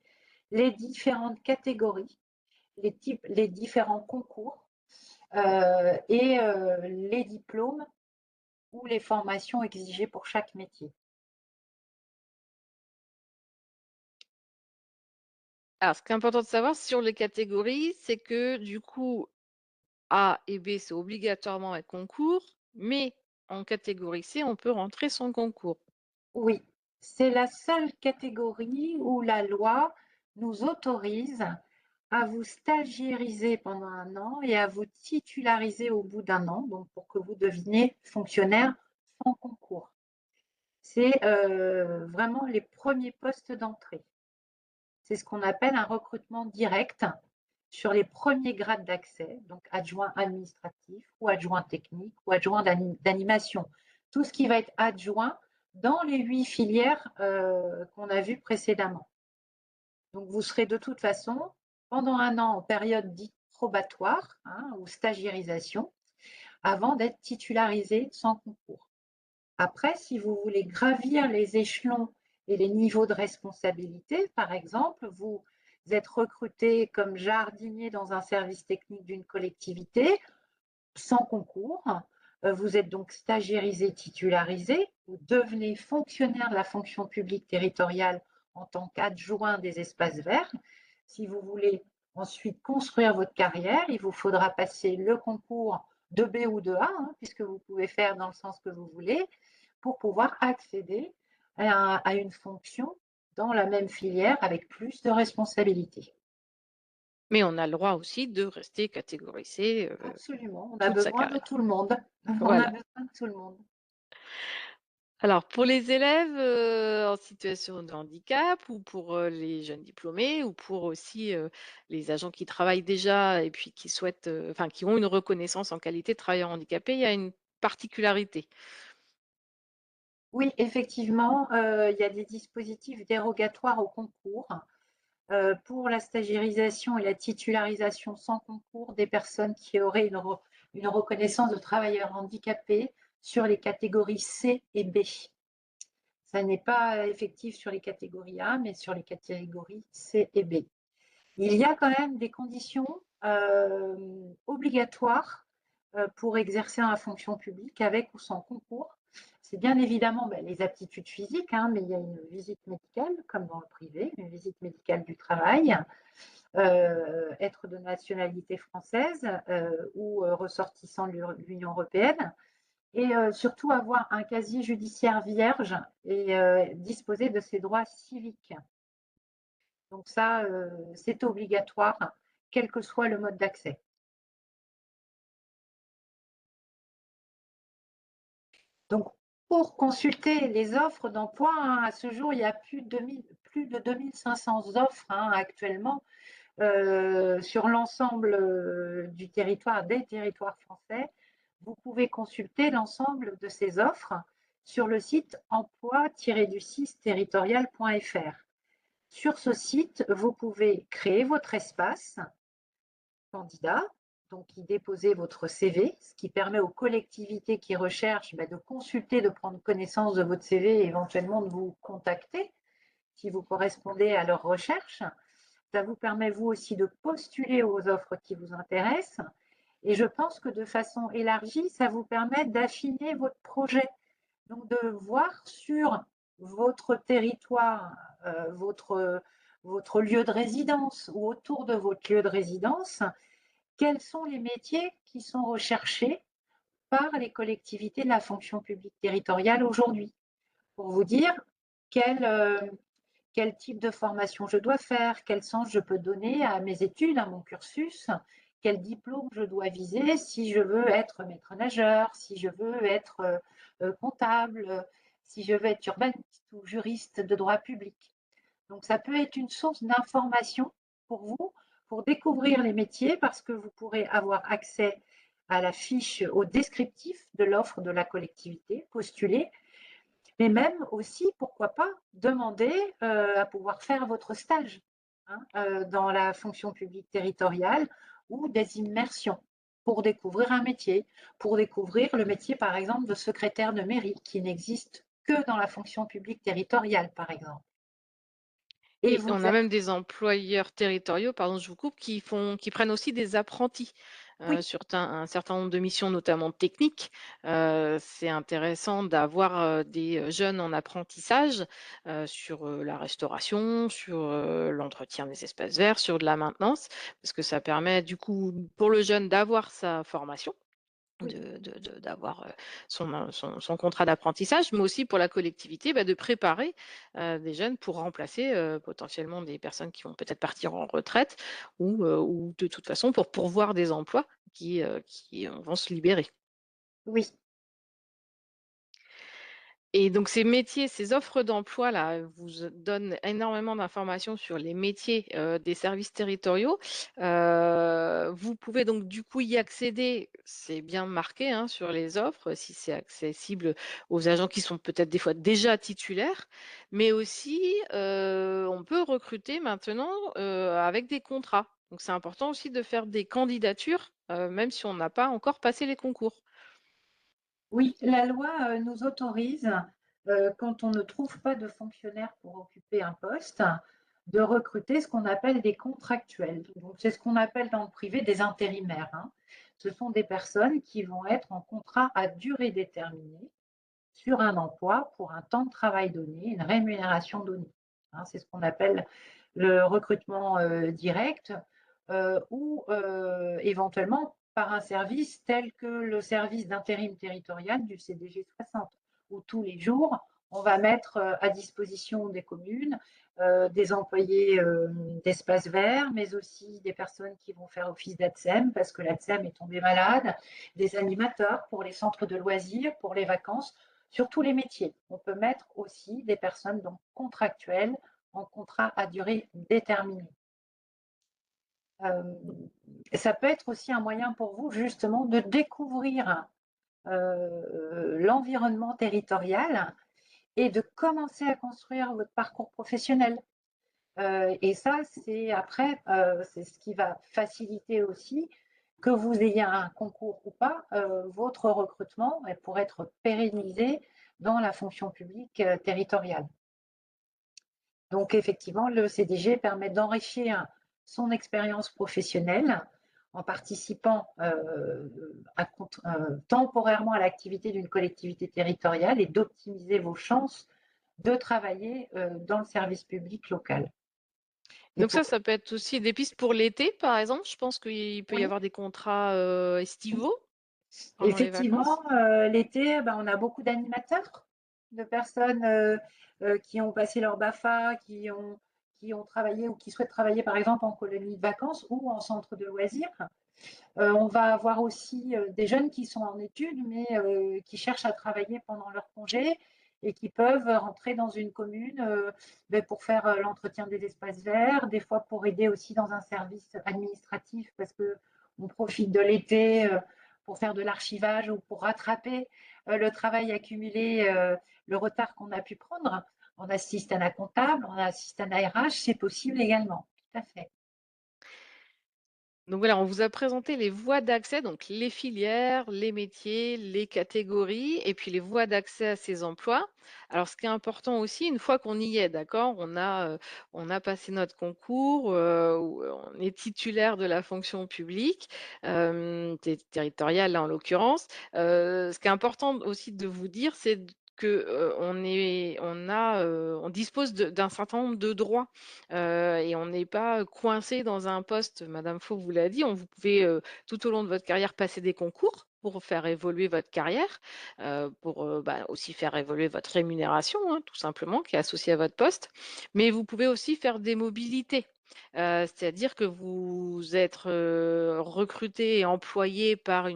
les différentes catégories, les différents concours et les diplômes ou les formations exigées pour chaque métier. Alors, ce qui est important de savoir sur les catégories, c'est que du coup, A et B, c'est obligatoirement un concours, mais en catégorie C, on peut rentrer sans concours. Oui, c'est la seule catégorie où la loi nous autorise à vous stagiairiser pendant 1 an et à vous titulariser au bout d'1 an, donc pour que vous deveniez fonctionnaire sans concours. C'est vraiment les premiers postes d'entrée. C'est ce qu'on appelle un recrutement direct sur les premiers grades d'accès, donc adjoint administratif ou adjoint technique ou adjoint d'animation. Tout ce qui va être adjoint dans les 8 filières qu'on a vues précédemment. Donc, vous serez de toute façon pendant 1 an en période dite probatoire ou stagiairisation avant d'être titularisé sans concours. Après, si vous voulez gravir les échelons et les niveaux de responsabilité, par exemple, vous êtes recruté comme jardinier dans un service technique d'une collectivité sans concours. Vous êtes donc stagiairisé, titularisé. Vous devenez fonctionnaire de la fonction publique territoriale en tant qu'adjoint des espaces verts. Si vous voulez ensuite construire votre carrière, il vous faudra passer le concours de B ou de A, puisque vous pouvez faire dans le sens que vous voulez, pour pouvoir accéder à une fonction dans la même filière avec plus de responsabilités. Mais on a le droit aussi de rester catégorisé Absolument, on a toute sa besoin de carrière. tout le monde. On a Voilà. besoin de tout le monde. Alors pour les élèves, en situation de handicap ou pour, les jeunes diplômés ou pour aussi, les agents qui travaillent déjà et puis qui souhaitent, enfin qui ont une reconnaissance en qualité de travailleur handicapé, il y a une particularité. Oui, effectivement, il y a des dispositifs dérogatoires au concours pour la stagiairisation et la titularisation sans concours des personnes qui auraient une reconnaissance de travailleurs handicapés sur les catégories C et B. Ça n'est pas effectif sur les catégories A, mais sur les catégories C et B. Il y a quand même des conditions obligatoires pour exercer la fonction publique avec ou sans concours. C'est bien évidemment les aptitudes physiques, hein, mais il y a une visite médicale, comme dans le privé, une visite médicale du travail, être de nationalité française ou ressortissant de l'Union européenne, et surtout avoir un casier judiciaire vierge et disposer de ses droits civiques. Donc ça, c'est obligatoire, quel que soit le mode d'accès. Donc, pour consulter les offres d'emploi, hein, à ce jour, il y a plus de 2500 offres hein, actuellement sur l'ensemble du territoire, des territoires français. Vous pouvez consulter l'ensemble de ces offres sur le site emploi-du-6 territorial.fr. Sur ce site, vous pouvez créer votre espace candidat, donc y déposer votre CV, ce qui permet aux collectivités qui recherchent de consulter, de prendre connaissance de votre CV et éventuellement de vous contacter si vous correspondez à leurs recherches. Ça vous permet, vous aussi, de postuler aux offres qui vous intéressent. Et je pense que de façon élargie, ça vous permet d'affiner votre projet. Donc, de voir sur votre territoire, votre lieu de résidence ou autour de votre lieu de résidence, quels sont les métiers qui sont recherchés par les collectivités de la fonction publique territoriale aujourd'hui, pour vous dire quel, quel type de formation je dois faire, quel sens je peux donner à mes études, à mon cursus, quel diplôme je dois viser si je veux être maître nageur, si je veux être comptable, si je veux être urbaniste ou juriste de droit public. Donc ça peut être une source d'information pour vous, pour découvrir les métiers, parce que vous pourrez avoir accès à la fiche, au descriptif de l'offre de la collectivité, postuler, mais même aussi, pourquoi pas, demander à pouvoir faire votre stage hein, dans la fonction publique territoriale ou des immersions pour découvrir un métier, pour découvrir le métier, par exemple, de secrétaire de mairie, qui n'existe que dans la fonction publique territoriale, par exemple. Et Et vous on a même des employeurs territoriaux, pardon, je vous coupe, qui prennent aussi des apprentis, oui, sur un certain nombre de missions, notamment techniques. C'est intéressant d'avoir, des, jeunes en apprentissage, sur, la restauration, sur, l'entretien des espaces verts, sur de la maintenance, parce que ça permet du coup, pour le jeune d'avoir sa formation oui, d'avoir, son contrat d'apprentissage, mais aussi pour la collectivité, de préparer, des jeunes pour remplacer, potentiellement des personnes qui vont peut-être partir en retraite ou de toute façon pour pourvoir des emplois qui vont se libérer. oui, Et donc ces métiers, ces offres d'emploi-là, vous donnent énormément d'informations sur les métiers, des services territoriaux. Vous pouvez donc du coup y accéder, c'est bien marqué, hein, sur les offres, si c'est accessible aux agents qui sont peut-être des fois déjà titulaires, mais aussi, on peut recruter maintenant, avec des contrats. Donc c'est important aussi de faire des candidatures, même si on n'a pas encore passé les concours. oui. La loi nous autorise, quand on ne trouve pas de fonctionnaire pour occuper un poste, de recruter ce qu'on appelle des contractuels. Donc, c'est ce qu'on appelle dans le privé des intérimaires. Hein. Ce sont des personnes qui vont être en contrat à durée déterminée sur un emploi pour un temps de travail donné, une rémunération donnée. Hein, c'est ce qu'on appelle le recrutement direct ou éventuellement par un service tel que le service d'intérim territorial du CDG 60, où tous les jours, on va mettre à disposition des communes des employés d'espaces verts, mais aussi des personnes qui vont faire office d'ATSEM parce que l'ATSEM est tombé malade, des animateurs pour les centres de loisirs, pour les vacances, sur tous les métiers. On peut mettre aussi des personnes donc contractuelles en contrat à durée déterminée. Ça peut être aussi un moyen pour vous justement de découvrir l'environnement territorial et de commencer à construire votre parcours professionnel. Et ça, c'est après, c'est ce qui va faciliter aussi que vous ayez un concours ou pas, votre recrutement pour être pérennisé dans la fonction publique territoriale. Donc effectivement, le CDG permet d'enrichir son expérience professionnelle en participant temporairement à l'activité d'une collectivité territoriale et d'optimiser vos chances de travailler dans le service public local. Et Donc pour... ça peut être aussi des pistes pour l'été, par exemple. Je pense qu'il peut y Oui, avoir des contrats estivaux pendant les effectivement, vacances. l'été, ben, on a beaucoup d'animateurs, de personnes qui ont passé leur BAFA, qui ont travaillé ou qui souhaitent travailler par exemple en colonie de vacances ou en centre de loisirs. On va avoir aussi des jeunes qui sont en études, mais qui cherchent à travailler pendant leur congé et qui peuvent rentrer dans une commune ben, pour faire l'entretien des espaces verts, des fois pour aider aussi dans un service administratif parce qu'on profite de l'été pour faire de l'archivage ou pour rattraper le travail accumulé, le retard qu'on a pu prendre. On assiste à un comptable, on assiste à un RH, c'est possible également, tout à fait. Donc voilà, on vous a présenté les voies d'accès, donc les filières, les métiers, les catégories et puis les voies d'accès à ces emplois. Alors ce qui est important aussi, une fois qu'on y est, d'accord, on a passé notre concours, ou on est titulaire de la fonction publique, territoriale là en l'occurrence. Ce qui est important aussi de vous dire, c'est que on dispose d'un certain nombre de droits. Et on n'est pas coincé dans un poste. Madame Faux vous l'a dit, vous pouvez, tout au long de votre carrière passer des concours pour faire évoluer votre carrière, pour, bah, aussi faire évoluer votre rémunération, hein, tout simplement, qui est associée à votre poste. Mais vous pouvez aussi faire des mobilités. C'est-à-dire que vous êtes, recruté et employé par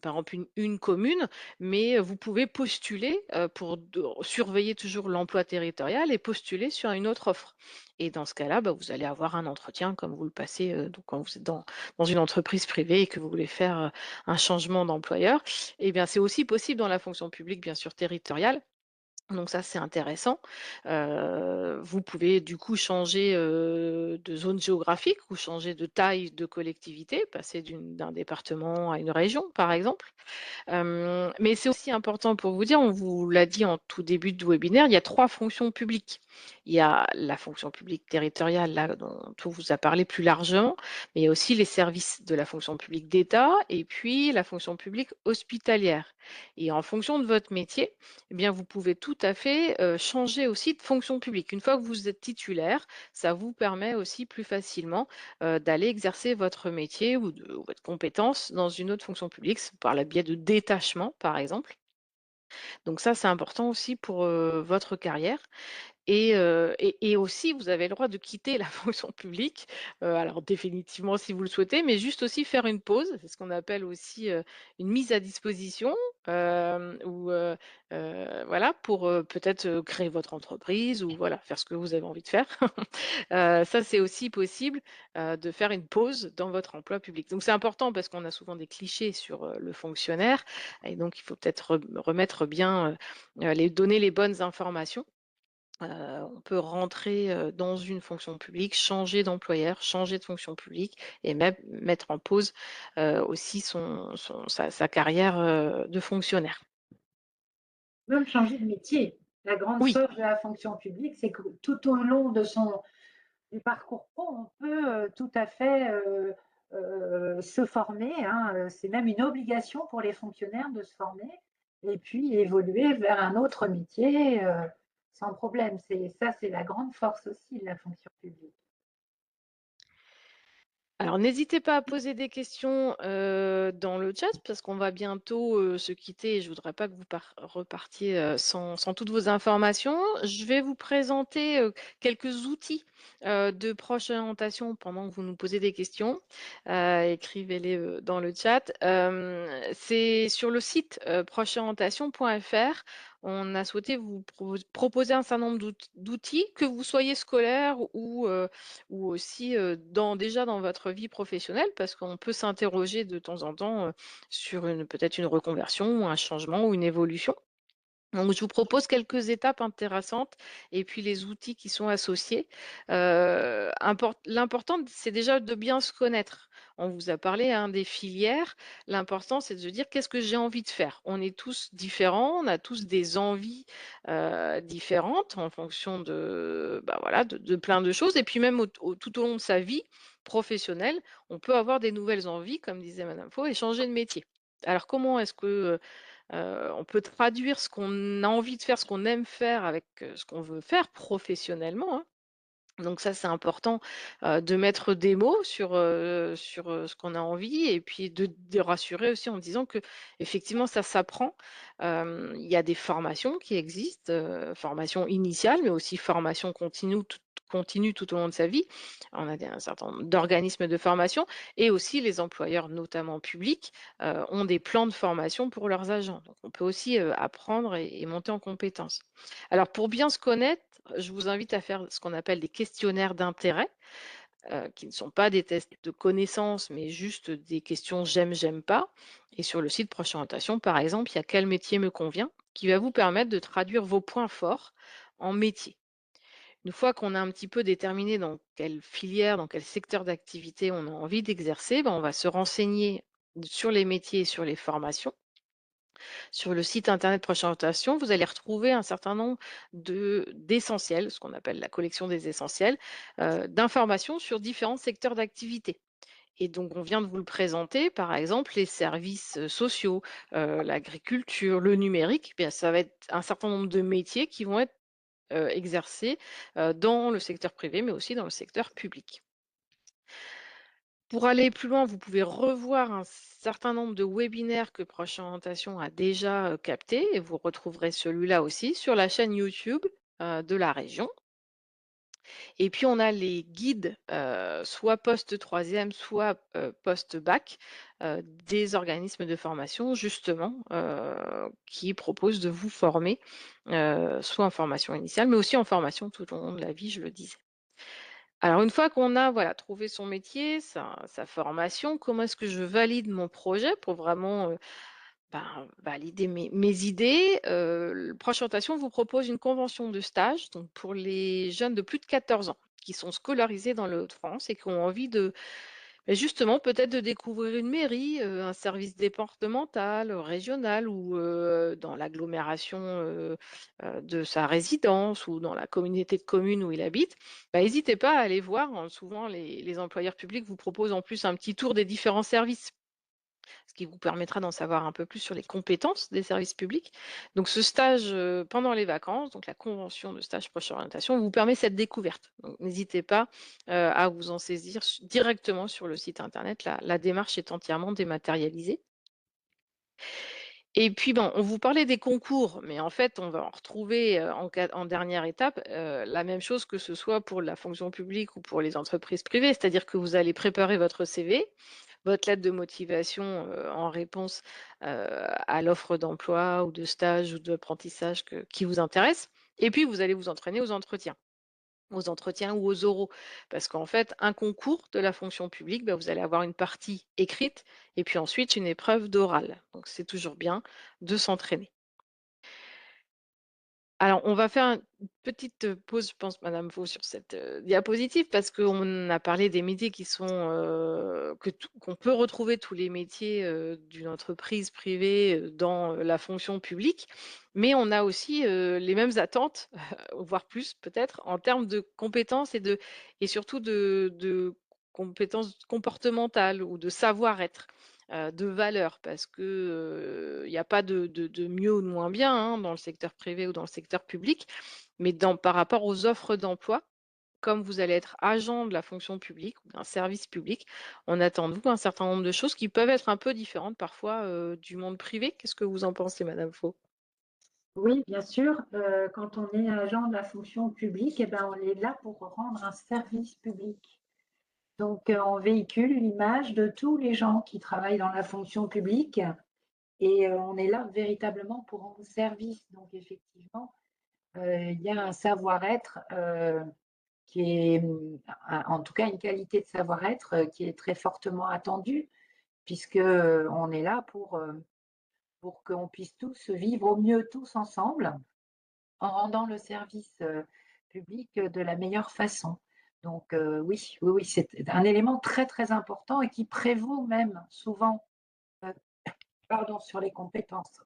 par exemple une commune, mais vous pouvez postuler, pour surveiller toujours l'emploi territorial et postuler sur une autre offre. Et dans ce cas-là, bah, vous allez avoir un entretien comme vous le passez, donc quand vous êtes dans une entreprise privée et que vous voulez faire, un changement d'employeur. Eh bien, c'est aussi possible dans la fonction publique, bien sûr, territoriale. Donc ça, c'est intéressant. Vous pouvez du coup changer, de zone géographique ou changer de taille de collectivité, passer d'un département à une région, par exemple. Mais c'est aussi important pour vous dire, on vous l'a dit en tout début de webinaire, il y a 3 fonctions publiques. Il y a la fonction publique territoriale, là, dont on vous a parlé plus largement, mais il y a aussi les services de la fonction publique d'État et puis la fonction publique hospitalière. Et en fonction de votre métier, eh bien, vous pouvez tout à fait, changer aussi de fonction publique. Une fois que vous êtes titulaire, ça vous permet aussi plus facilement d'aller exercer votre métier ou votre compétence dans une autre fonction publique, par le biais de détachement, par exemple. Donc ça, c'est important aussi pour votre carrière. Et aussi, vous avez le droit de quitter la fonction publique, alors définitivement si vous le souhaitez, mais juste aussi faire une pause. C'est ce qu'on appelle aussi, une mise à disposition, ou voilà, pour, peut-être, créer votre entreprise ou voilà, faire ce que vous avez envie de faire. Ça, c'est aussi possible, de faire une pause dans votre emploi public. Donc c'est important parce qu'on a souvent des clichés sur, le fonctionnaire et donc il faut peut-être remettre bien, donner les bonnes informations. On peut rentrer, dans une fonction publique, changer d'employeur, changer de fonction publique et même mettre en pause, aussi sa carrière, de fonctionnaire. Même changer de métier. La grande Oui. force de la fonction publique, c'est que tout au long de du parcours pro, on peut tout à fait se former, hein. C'est même une obligation pour les fonctionnaires de se former et puis évoluer vers un autre métier sans problème. Ça, c'est la grande force aussi de la fonction publique. Alors n'hésitez pas à poser des questions, dans le chat parce qu'on va bientôt, se quitter et je voudrais pas que vous repartiez, sans toutes vos informations. Je vais vous présenter, quelques outils, de proche orientation pendant que vous nous posez des questions. Écrivez-les, dans le chat. C'est sur le site, procheorientation.fr. on a souhaité vous proposer un certain nombre d'outils, que vous soyez scolaire ou aussi, déjà dans votre vie professionnelle, parce qu'on peut s'interroger de temps en temps, sur peut-être une reconversion ou un changement ou une évolution. Donc, je vous propose quelques étapes intéressantes et puis les outils qui sont associés. L'important, c'est déjà de bien se connaître. On vous a parlé, hein, des filières. L'important, c'est de se dire qu'est-ce que j'ai envie de faire. On est tous différents, on a tous des envies différentes en fonction de, bah, voilà, de plein de choses. Et puis même tout au long de sa vie professionnelle, on peut avoir des nouvelles envies, comme disait Madame Faux, et changer de métier. Alors, comment est-ce que on peut traduire ce qu'on a envie de faire, ce qu'on aime faire avec, ce qu'on veut faire professionnellement, hein. Donc ça, c'est important, de mettre des mots sur ce qu'on a envie et puis de rassurer aussi en disant que effectivement ça s'apprend. Il y a des formations qui existent, formation initiale, mais aussi formation continue tout au long de sa vie. On a un certain nombre d'organismes de formation et aussi les employeurs, notamment publics, ont des plans de formation pour leurs agents. Donc on peut aussi, apprendre et monter en compétences. Alors pour bien se connaître, je vous invite à faire ce qu'on appelle des questionnaires d'intérêt, qui ne sont pas des tests de connaissances, mais juste des questions j'aime, j'aime pas. Et sur le site Proche Orientation, par exemple, il y a quel métier me convient, qui va vous permettre de traduire vos points forts en métier. Une fois qu'on a un petit peu déterminé dans quelle filière, dans quel secteur d'activité on a envie d'exercer, ben, on va se renseigner sur les métiers et sur les formations. Sur le site internet Proche Orientation, vous allez retrouver un certain nombre d'essentiels, ce qu'on appelle la collection des essentiels, d'informations sur différents secteurs d'activité. Et donc, on vient de vous le présenter, par exemple, les services sociaux, l'agriculture, le numérique, eh bien, ça va être un certain nombre de métiers qui vont être exercés dans le secteur privé, mais aussi dans le secteur public. Pour aller plus loin, vous pouvez revoir un certain nombre de webinaires que Proche Orientation a déjà captés et vous retrouverez celui-là aussi sur la chaîne YouTube de la région. Et puis on a les guides, soit post-troisième, soit post-bac, des organismes de formation justement qui proposent de vous former, soit en formation initiale, mais aussi en formation tout au long de la vie, je le disais. Alors une fois qu'on a, voilà, trouvé son métier, sa formation, comment est-ce que je valide mon projet pour vraiment, ben, valider mes idées? Le Proche Orientation vous propose une convention de stage, donc pour les jeunes de plus de 14 ans qui sont scolarisés dans le Hauts-de-France et qui ont envie de, beh, justement peut-être de découvrir une mairie, un service départemental, régional ou, dans l'agglomération, de sa résidence ou dans la communauté de communes où il habite. Bah, hésitez pas à aller voir, hein. Souvent les employeurs publics vous proposent en plus un petit tour des différents services, ce qui vous permettra d'en savoir un peu plus sur les compétences des services publics. Donc ce stage, pendant les vacances, donc la convention de stage proche orientation vous permet cette découverte. Donc n'hésitez pas, à vous en saisir directement sur le site internet. La démarche est entièrement dématérialisée. Et puis, bon, on vous parlait des concours, mais en fait, on va en retrouver, en dernière étape, la même chose que ce soit pour la fonction publique ou pour les entreprises privées. C'est-à-dire que vous allez préparer votre CV, votre lettre de motivation, en réponse, à l'offre d'emploi ou de stage ou d'apprentissage qui vous intéresse et puis vous allez vous entraîner aux entretiens ou aux oraux. Parce qu'en fait, un concours de la fonction publique, bah, vous allez avoir une partie écrite et puis ensuite une épreuve d'oral. Donc c'est toujours bien de s'entraîner. Alors, on va faire une petite, pause, je pense, Madame Vaux, sur cette, diapositive parce qu'on a parlé des métiers qui sont, qu'on peut retrouver tous les métiers, d'une entreprise privée, dans, la fonction publique. Mais on a aussi, les mêmes attentes, voire plus peut-être, en termes de compétences et surtout de compétences comportementales ou de savoir-être de valeur parce que, il n'y a pas de mieux ou de moins bien, hein, dans le secteur privé ou dans le secteur public. Mais par rapport aux offres d'emploi, comme vous allez être agent de la fonction publique ou d'un service public, on attend de vous un certain nombre de choses qui peuvent être un peu différentes parfois, du monde privé. Qu'est-ce que vous en pensez, Madame Faux? Oui, bien sûr, quand on est agent de la fonction publique, eh ben, on est là pour rendre un service public. Donc, on véhicule l'image de tous les gens qui travaillent dans la fonction publique et on est là véritablement pour rendre service. Donc effectivement, il y a un savoir-être, qui est, en tout cas une qualité de savoir-être, qui est très fortement attendue puisque, on est là pour qu'on puisse tous vivre au mieux tous ensemble, en rendant le service, public, de la meilleure façon. Donc, oui, oui, oui, c'est un élément très, très important et qui prévaut même souvent, heu, pardon, sur les compétences.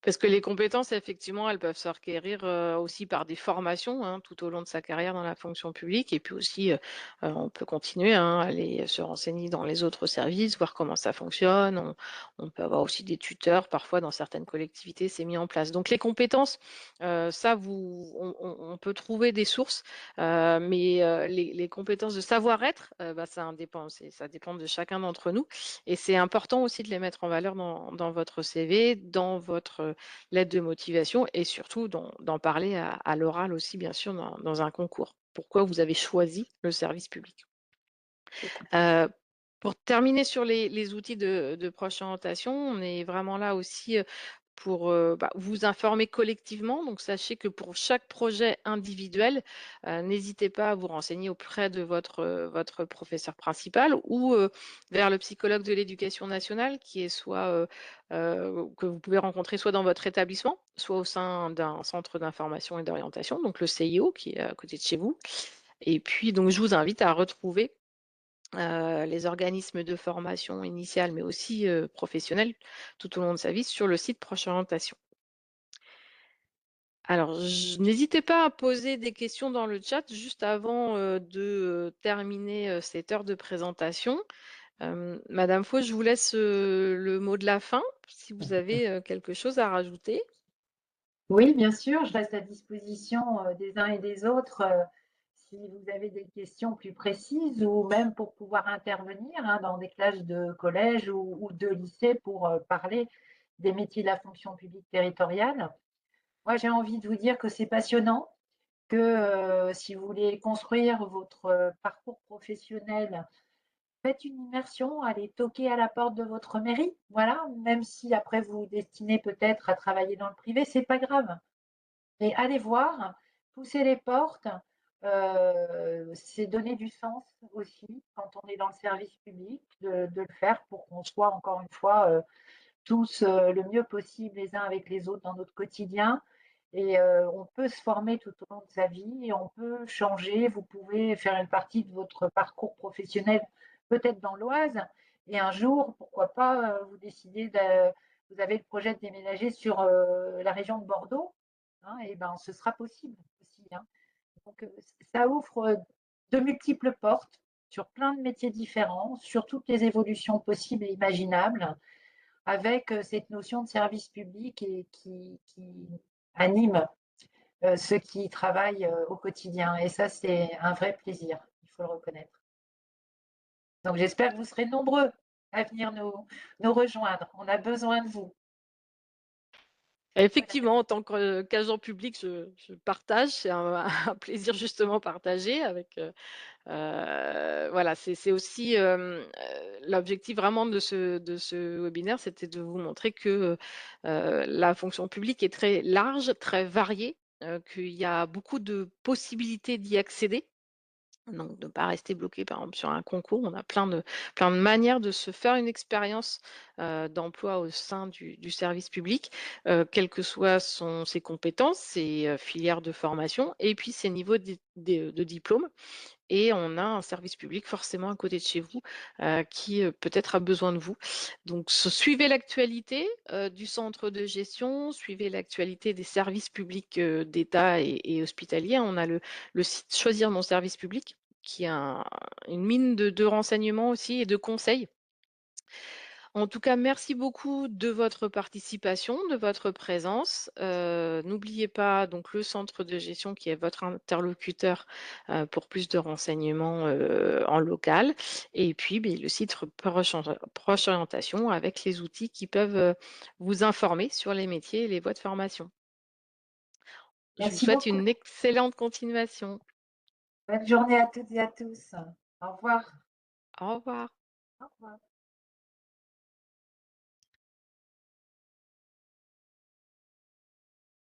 Parce que les compétences, effectivement, elles peuvent s'acquérir, aussi par des formations, hein, tout au long de sa carrière dans la fonction publique et puis aussi, on peut continuer, hein, aller se renseigner dans les autres services, voir comment ça fonctionne. On peut avoir aussi des tuteurs, parfois dans certaines collectivités, c'est mis en place. Donc les compétences, ça vous on peut trouver des sources, mais les compétences de savoir-être, bah, ça dépend de chacun d'entre nous et c'est important aussi de les mettre en valeur dans votre CV, dans votre lettre de motivation et surtout d'en parler à l'oral aussi, bien sûr, dans un concours. Pourquoi vous avez choisi le service public? Tout à fait. Heu, pour terminer sur les outils de proche orientation, on est vraiment là aussi, pour, bah, vous informer collectivement. Donc sachez que pour chaque projet individuel, n'hésitez pas à vous renseigner auprès de votre professeur principal ou, vers le psychologue de l'éducation nationale qui est soit, que vous pouvez rencontrer soit dans votre établissement, soit au sein d'un centre d'information et d'orientation, donc le CIO qui est à côté de chez vous. Et puis donc je vous invite à retrouver les organismes de formation initiale, mais aussi, professionnelle, tout au long de sa vie sur le site Proche Orientation. Alors n'hésitez pas à poser des questions dans le chat juste avant, de, terminer, cette heure de présentation. Madame Faux, je vous laisse, le mot de la fin, si vous avez, quelque chose à rajouter. Oui, bien sûr, je reste à disposition, des uns et des autres, si vous avez des questions plus précises ou même pour pouvoir intervenir, hein, dans des classes de collège ou de lycée pour, parler des métiers de la fonction publique territoriale. Moi, j'ai envie de vous dire que c'est passionnant, que, si vous voulez construire votre, parcours professionnel, faites une immersion, allez toquer à la porte de votre mairie, voilà, même si après vous vous destinez peut-être à travailler dans le privé, c'est pas grave. Et aller voir, pousser les portes, c'est donner du sens aussi quand on est dans le service public, de le faire pour qu'on soit encore une fois, tous, le mieux possible les uns avec les autres dans notre quotidien et on peut se former tout au long de sa vie et on peut changer. Vous pouvez faire une partie de votre parcours professionnel peut-être dans l'Oise et un jour, pourquoi pas, vous décidez de vous avez le projet de déménager sur, la région de Bordeaux, hein et ben, ce sera possible aussi, hein. Donc ça ouvre, de multiples portes sur plein de métiers différents, sur toutes les évolutions possibles et imaginables avec, cette notion de service public et qui anime, ceux qui y travaillent, au quotidien et ça, c'est un vrai plaisir, il faut le reconnaître. Donc j'espère que vous serez nombreux à venir nous rejoindre. On a besoin de vous. Voilà. Effectivement, en tant qu'agent public, je partage, c'est un un plaisir justement partagé avec, voilà, c'est aussi, l'objectif vraiment de ce webinaire, c'était de vous montrer que, la fonction publique est très large, très variée, qu'il y a beaucoup de possibilités d'y accéder. Donc de ne pas rester bloqué, par exemple, sur un concours. On a plein de manières de se faire une expérience, d'emploi au sein du service public, quelles que soient ses compétences, ses, filières de formation et puis ses niveaux de diplôme et on a un service public forcément à côté de chez vous, qui, peut-être a besoin de vous. Donc suivez l'actualité, du centre de gestion, suivez l'actualité des services publics, d'État et hospitaliers. On a le site Choisir mon service public qui est une mine de renseignements aussi et de conseils. En tout cas, merci beaucoup de votre participation, de votre présence. N'oubliez pas donc le centre de gestion qui est votre interlocuteur, pour plus de renseignements, en local et puis, beh, le site Proche Orientation avec les outils qui peuvent, vous informer sur les métiers et les voies de formation. Je vous Merci souhaite beaucoup. une excellente continuation. Bonne journée à toutes et à tous. Au revoir. Au revoir. Au revoir.